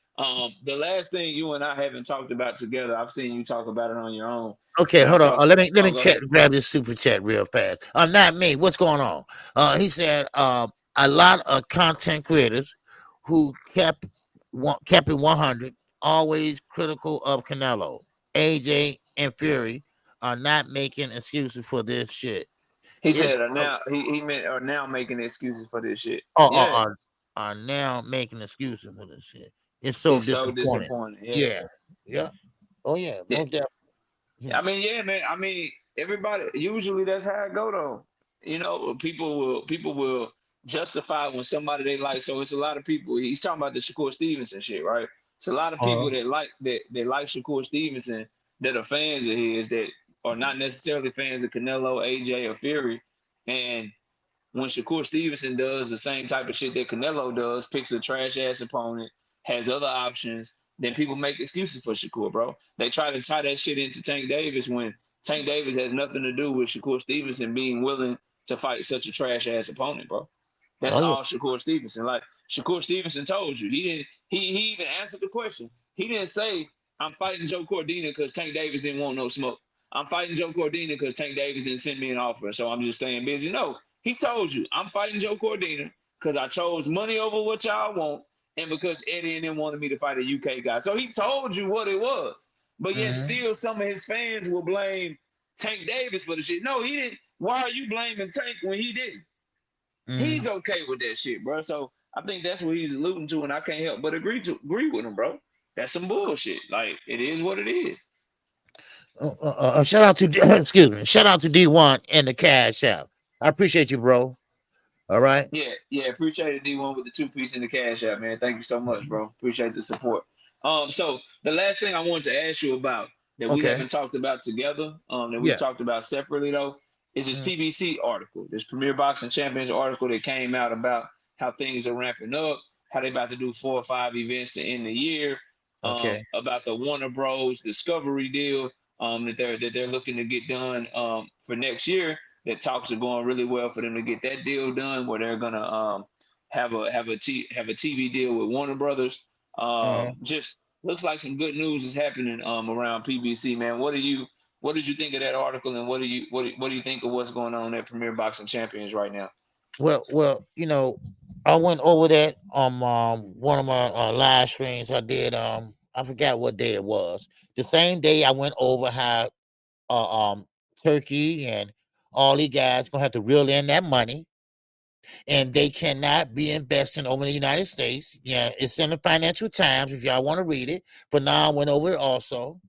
The last thing you and I haven't talked about together, I've seen you talk about it on your own. Okay, hold on. Let me grab this super chat real fast. Not me. What's going on? He said a lot of content creators who kept it 100, always critical of Canelo, AJ, and Fury are not making excuses for this shit. He said he meant are now making excuses for this shit. Are now making excuses for this shit. It's so disappointing. Yeah. Oh yeah. Most definitely. I mean, yeah, man. I mean, everybody usually that's how it go though. People will justify when somebody they like. So it's a lot of people. He's talking about the Shakur Stevenson shit, right? It's a lot of people that like Shakur Stevenson that are fans of his that are not necessarily fans of Canelo, AJ, or Fury, and when Shakur Stevenson does the same type of shit that Canelo does, picks a trash ass opponent, has other options, then people make excuses for Shakur, bro. They try to tie that shit into Tank Davis when Tank Davis has nothing to do with Shakur Stevenson being willing to fight such a trash ass opponent, bro. That's Oh, yeah. all Shakur Stevenson. Like Shakur Stevenson told you, he didn't. He even answered the question. He didn't say I'm fighting Joe Cordina because Tank Davis didn't want no smoke. I'm fighting Joe Cordina because Tank Davis didn't send me an offer, so I'm just staying busy. No, he told you I'm fighting Joe Cordina because I chose money over what y'all want, and because Eddie and them wanted me to fight a UK guy. So he told you what it was. But yet still some of his fans will blame Tank Davis for the shit. No, he didn't. Why are you blaming Tank when he didn't? He's okay with that shit, bro. So I think that's what he's alluding to, and I can't help but agree with him, bro. That's some bullshit. Like, it is what it is. Shout out to excuse me. Shout out to D1 and the Cash App. I appreciate you, bro. All right. Yeah, appreciate it, D1 with the 2-piece in the Cash App, man. Thank you so much, bro. Appreciate the support. So the last thing I wanted to ask you about that we haven't talked about together, that we've talked about separately though, is this PBC article, this Premier Boxing Champions article that came out about how things are ramping up, how they about to do 4 or 5 events to end the year, about the Warner Bros. Discovery deal that they're looking to get done for next year. That talks are going really well for them to get that deal done, where they're gonna have a TV deal with Warner Brothers. Just looks like some good news is happening around PBC, man. What did you think of that article, and what do you think of what's going on at Premier Boxing Champions right now? Well, you know, I went over that on one of my live streams I did. I forgot what day it was. The same day I went over how Turkey and all these guys gonna have to reel in that money, and they cannot be investing over in the United States. Yeah, it's in the Financial Times if y'all want to read it. But now I went over it also,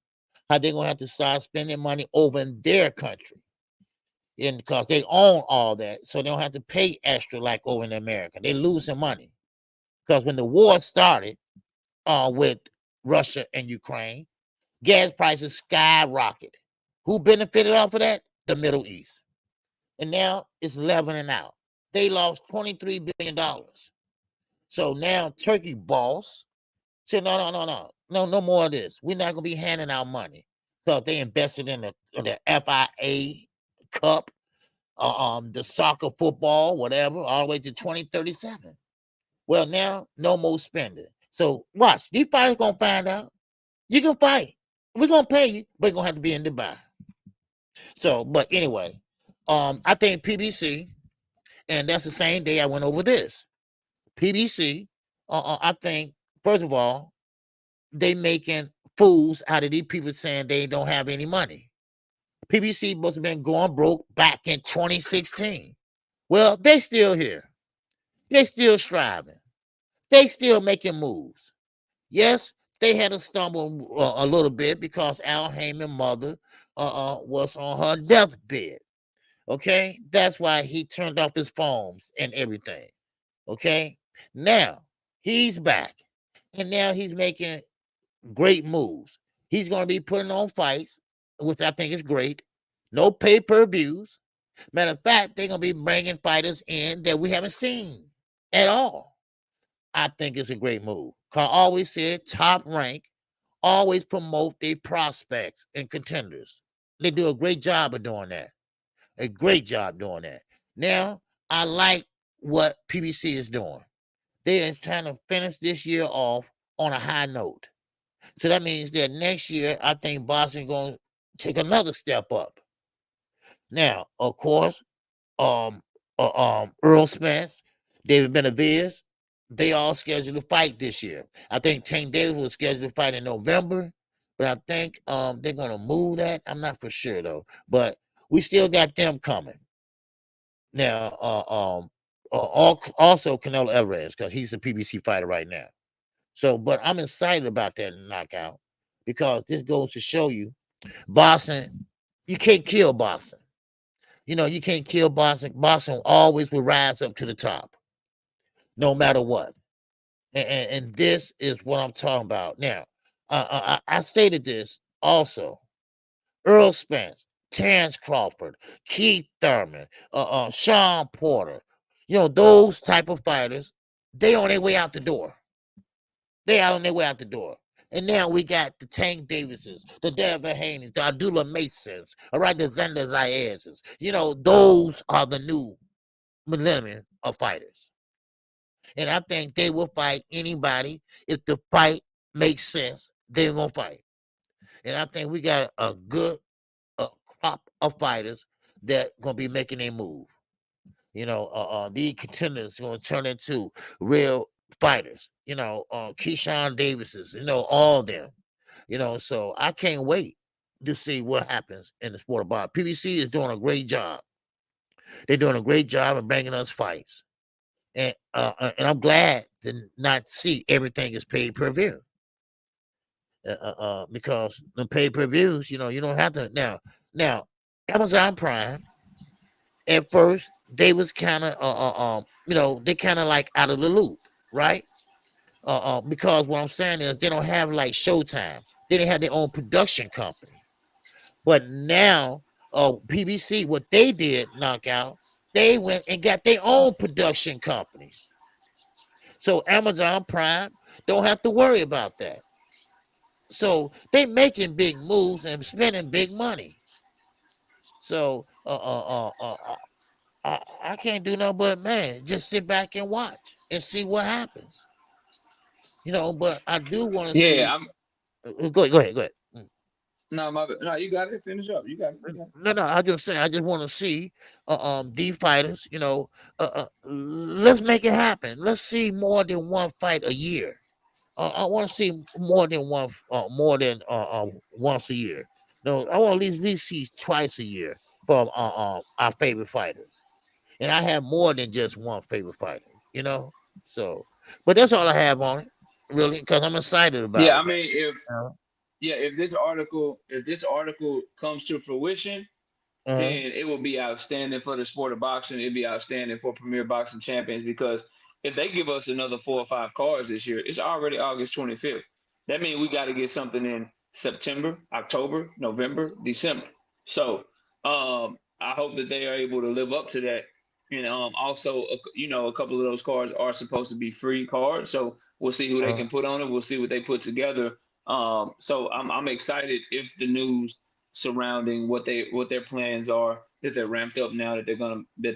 how they're gonna have to start spending money over in their country. And because they own all that, so they don't have to pay extra like over in America. They're losing money. Because when the war started with Russia and Ukraine, gas prices skyrocketed. Who benefited off of that? The Middle East. And now it's leveling out. They lost $23 billion. So now Turkey boss said, no more of this. We're not going to be handing out money. So they invested in the FIA Cup, the soccer, football, whatever, all the way to 2037. Well, now no more spending. So watch, these fighters going to find out. You can fight. We're going to pay you, but you're going to have to be in Dubai. So, but anyway, I think PBC, and that's the same day I went over this. PBC, I think, first of all, they making fools out of these people saying they don't have any money. PBC must have been going broke back in 2016. Well, they still here. They still striving. They still making moves. Yes, they had to stumble a little bit because Al Heyman's mother was on her deathbed. Okay, that's why he turned off his phones and everything. Okay, now he's back, and now he's making great moves. He's going to be putting on fights, which I think is great. No pay-per-views. Matter of fact, they're going to be bringing fighters in that we haven't seen at all. I think it's a great move. Carl always said Top Rank always promote their prospects and contenders. They do a great job of doing that. A great job doing that. Now, I like what PBC is doing. They are trying to finish this year off on a high note. So that means that next year, I think Boston going to take another step up. Now, of course, Earl Spence, David Benavidez, they all scheduled to fight this year. I think Tank Davis was scheduled to fight in November, but I think they're going to move that. I'm not for sure, though. But we still got them coming. Now, also Canelo Alvarez, because he's a PBC fighter right now. So, but I'm excited about that knockout because this goes to show you boxing, you can't kill boxing. You know, you can't kill boxing. Boxing always will rise up to the top, no matter what. And this is what I'm talking about. Now, I stated this also. Earl Spence, Terrence Crawford, Keith Thurman, Sean Porter, You know, those type of fighters, they on their way out the door. They out on their way out the door. And now we got the Tank Davises, the Devin Haneys, the Abdullah Masons, all right, the Zenda Zayezes. You know, those are the new millennium of fighters. And I think they will fight anybody. If the fight makes sense, they're going to fight. And I think we got a good crop of fighters that going to be making a move. You know, these contenders going to turn into real fighters. You know, Keyshawn Davises, you know, all of them. You know, so I can't wait to see what happens in the sport of boxing. PBC is doing a great job. They're doing a great job of bringing us fights. And I'm glad to not see everything is paid per view. Because the pay-per-views, you know, you don't have to now Amazon Prime at first they was kind of you know, they kind of like out of the loop, right? Because what I'm saying is they don't have like Showtime. They didn't have their own production company. But now PBC, what they did, Knockout, they went and got their own production company. So Amazon Prime don't have to worry about that. So they making big moves and spending big money. So I can't do nothing but, man, just sit back and watch and see what happens. You know, but I do want to see. Yeah, I'm. Go ahead. No, you got it. Finish up. You got it. No, I just say I just want to see these fighters. You know, let's make it happen. Let's see more than one fight a year. I want to see more than once a year. No, I want at least see twice a year from our favorite fighters, and I have more than just one favorite fighter. You know, so but that's all I have on it, really, because I'm excited about Yeah, it. I mean, Uh, if this article comes to fruition, uh, then it will be outstanding for the sport of boxing. It'll be outstanding for Premier Boxing Champions because if they give us another 4 or 5 cards this year, it's already August 25th. That means we got to get something in September, October, November, December. So I hope that they are able to live up to that. And also, you know, a couple of those cards are supposed to be free cards. So we'll see who they can put on it. We'll see what they put together. So I'm excited if the news surrounding what their plans are, that they're ramped up now, that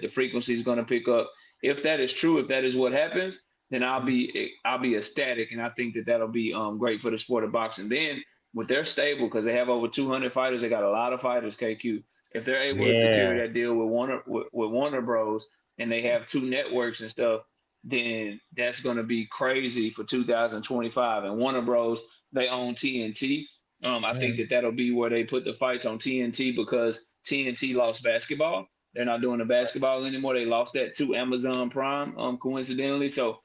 the frequency is gonna pick up. If that is true, if that is what happens, then I'll be ecstatic, and I think that that'll be great for the sport of boxing. Then with their stable, because they have over 200 fighters, they got a lot of fighters. KQ, if they're able to secure yeah, that deal with Warner Bros. And they have 2 networks and stuff, then that's going to be crazy for 2025. And Warner Bros. They own TNT. I think that that'll be where they put the fights on TNT because TNT lost basketball. They're not doing the basketball anymore. They lost that to Amazon Prime, coincidentally. So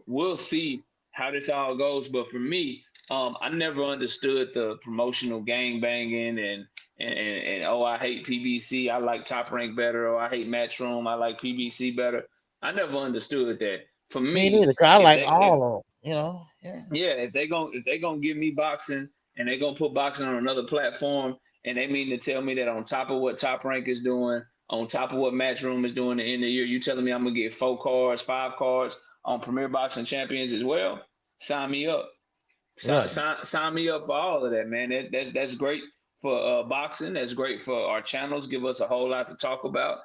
we'll see how this all goes. But for me, I never understood the promotional gang banging and oh, I hate PBC. I like Top Rank better. Or I hate Matchroom. I like PBC better. I never understood that. For me me, neither. 'Cause I if like they if all of them. You know, yeah. yeah, if they gonna give me boxing and they gonna put boxing on another platform and they mean to tell me that on top of what Top Rank is doing, on top of what Matchroom is doing at the end of the year, you telling me I'm gonna get 4 cards, 5 cards on Premier Boxing Champions as well? Sign me up. Sign, Right. sign, sign me up for all of that, man. That's great for boxing. That's great for our channels. Give us a whole lot to talk about.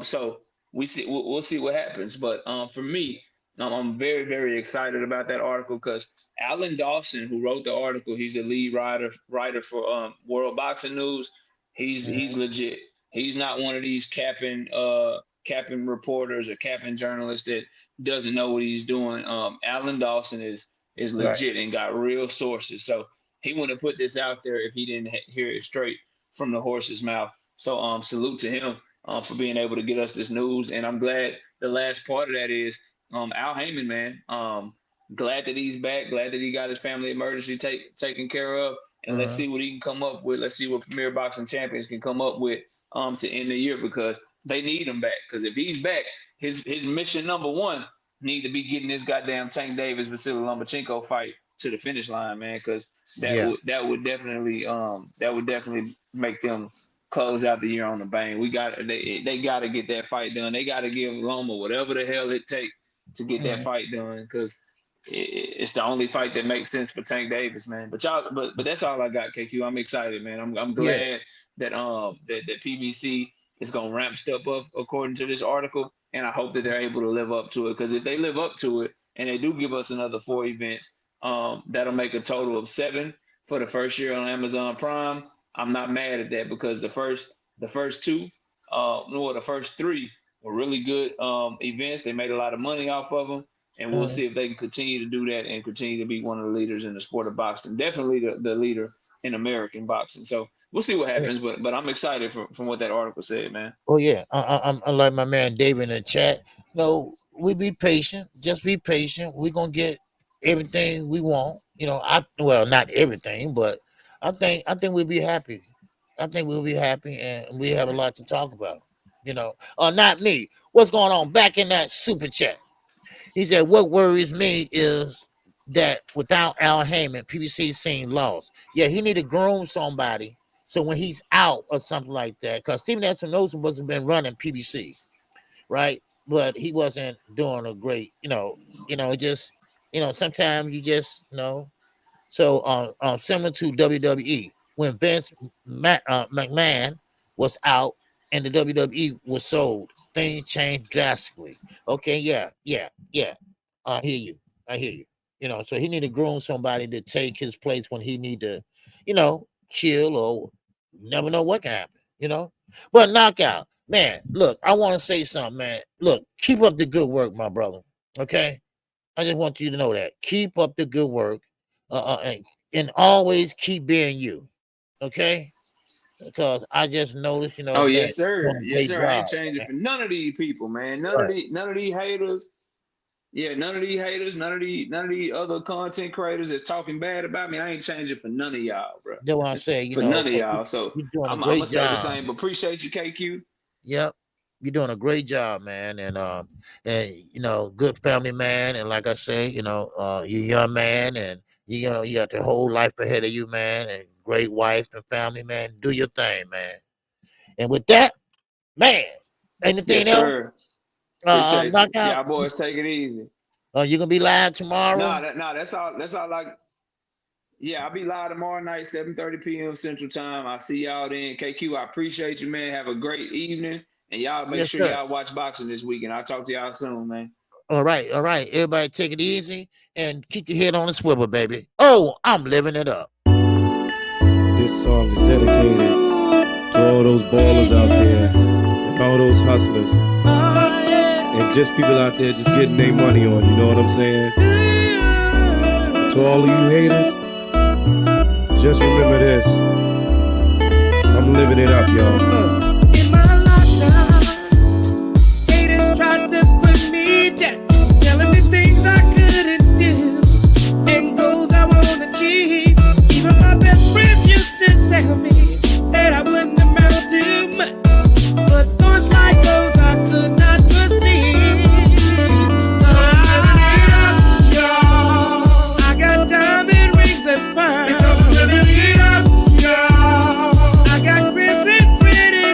So we'll see what happens. But for me, I'm very very excited about that article because Alan Dawson, who wrote the article, he's the lead writer for World Boxing News. He's legit. He's not one of these capping reporters or capping journalists that doesn't know what he's doing. Alan Dawson is Right. legit and got real sources. So he wouldn't put this out there if he didn't hear it straight from the horse's mouth. So salute to him for being able to get us this news. And I'm glad the last part of that is Al Heyman, man. Glad that he's back. Glad that he got his family emergency taken care of. And let's see what he can come up with. Let's see what Premier Boxing Champions can come up with to end the year because they need him back. Because if he's back, his mission number 1 need to be getting this goddamn Tank Davis Vasily Lomachenko fight to the finish line, man. Because that Yeah. would definitely make them close out the year on the bang. They got to get that fight done. They got to give Loma whatever the hell it takes to get that fight done, because it's the only fight that makes sense for Tank Davis, man. But that's all I got, KQ. I'm excited, man. I'm glad that that PBC is gonna ramp stuff up according to this article, and I hope that they're able to live up to it. Because if they live up to it and they do give us another 4 events, that'll make a total of 7 for the first year on Amazon Prime. I'm not mad at that, because the first 2, the first 3 were really good events. They made a lot of money off of them, and we'll see if they can continue to do that and continue to be one of the leaders in the sport of boxing. Definitely the leader in American boxing. So we'll see what happens, but I'm excited from what that article said, man. Oh yeah, I'm like my man David in the chat. No, we be patient. Just be patient. We're gonna get everything we want. Not everything, but I think we'll be happy. I think we'll be happy, and we have a lot to talk about. Not me. What's going on back in that super chat? He said, what worries me is that without Al Heyman, PBC scene lost. Yeah, he need to groom somebody so when he's out or something like that, because Stephen Nelson wasn't been running PBC, right? But he wasn't doing a great, sometimes you just, So similar to WWE, when Vince McMahon was out and the WWE was sold, things changed drastically. Okay, yeah. I hear you. So he need to groom somebody to take his place when he need to, chill, or never know what can happen, But knockout, man, look, I want to say something, man. Look, keep up the good work, my brother. Okay? I just want you to know that. Keep up the good work. And always keep being you. Okay? Because I just noticed, Oh, yes, sir. Yes, sir. I ain't changing for none of these people, man. None of these haters. Yeah, none of these haters, none of these other content creators that's talking bad about me. I ain't changing for none of y'all, bro. That's what I say, for none of y'all. So I'm gonna say the same, but appreciate you, KQ. Yep. You're doing a great job, man. And good family man. And like I say, you're a young man, and you got the whole life ahead of you, man, and great wife and family, man. Do your thing, man. And with that, man, anything else? Sir. Knockout. Y'all boys take it easy. You gonna be live tomorrow? No, that's all. Yeah, I'll be live tomorrow night, 7:30 p.m. Central Time. I'll see y'all then. KQ, I appreciate you, man. Have a great evening. And y'all make sure y'all watch boxing this weekend. I'll talk to y'all soon, man. All right. Everybody take it easy and keep your head on the swivel, baby. Oh, I'm living it up. This song is dedicated to all those ballers out there and all those hustlers. And just people out there just getting their money on, you know what I'm saying? To all of you haters, just remember this. I'm living it up, y'all. In my lifetime, haters tried to put me down, telling me things I couldn't do, and goals I won't achieve. Even my best friends used to tell me that I wouldn't amount to much, but thoughts like those I could not foresee. So I'm living it up, y'all. I got diamond rings and pearls. Because I'm living it up, y'all. I got grits and pretty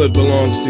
blood belongs to you.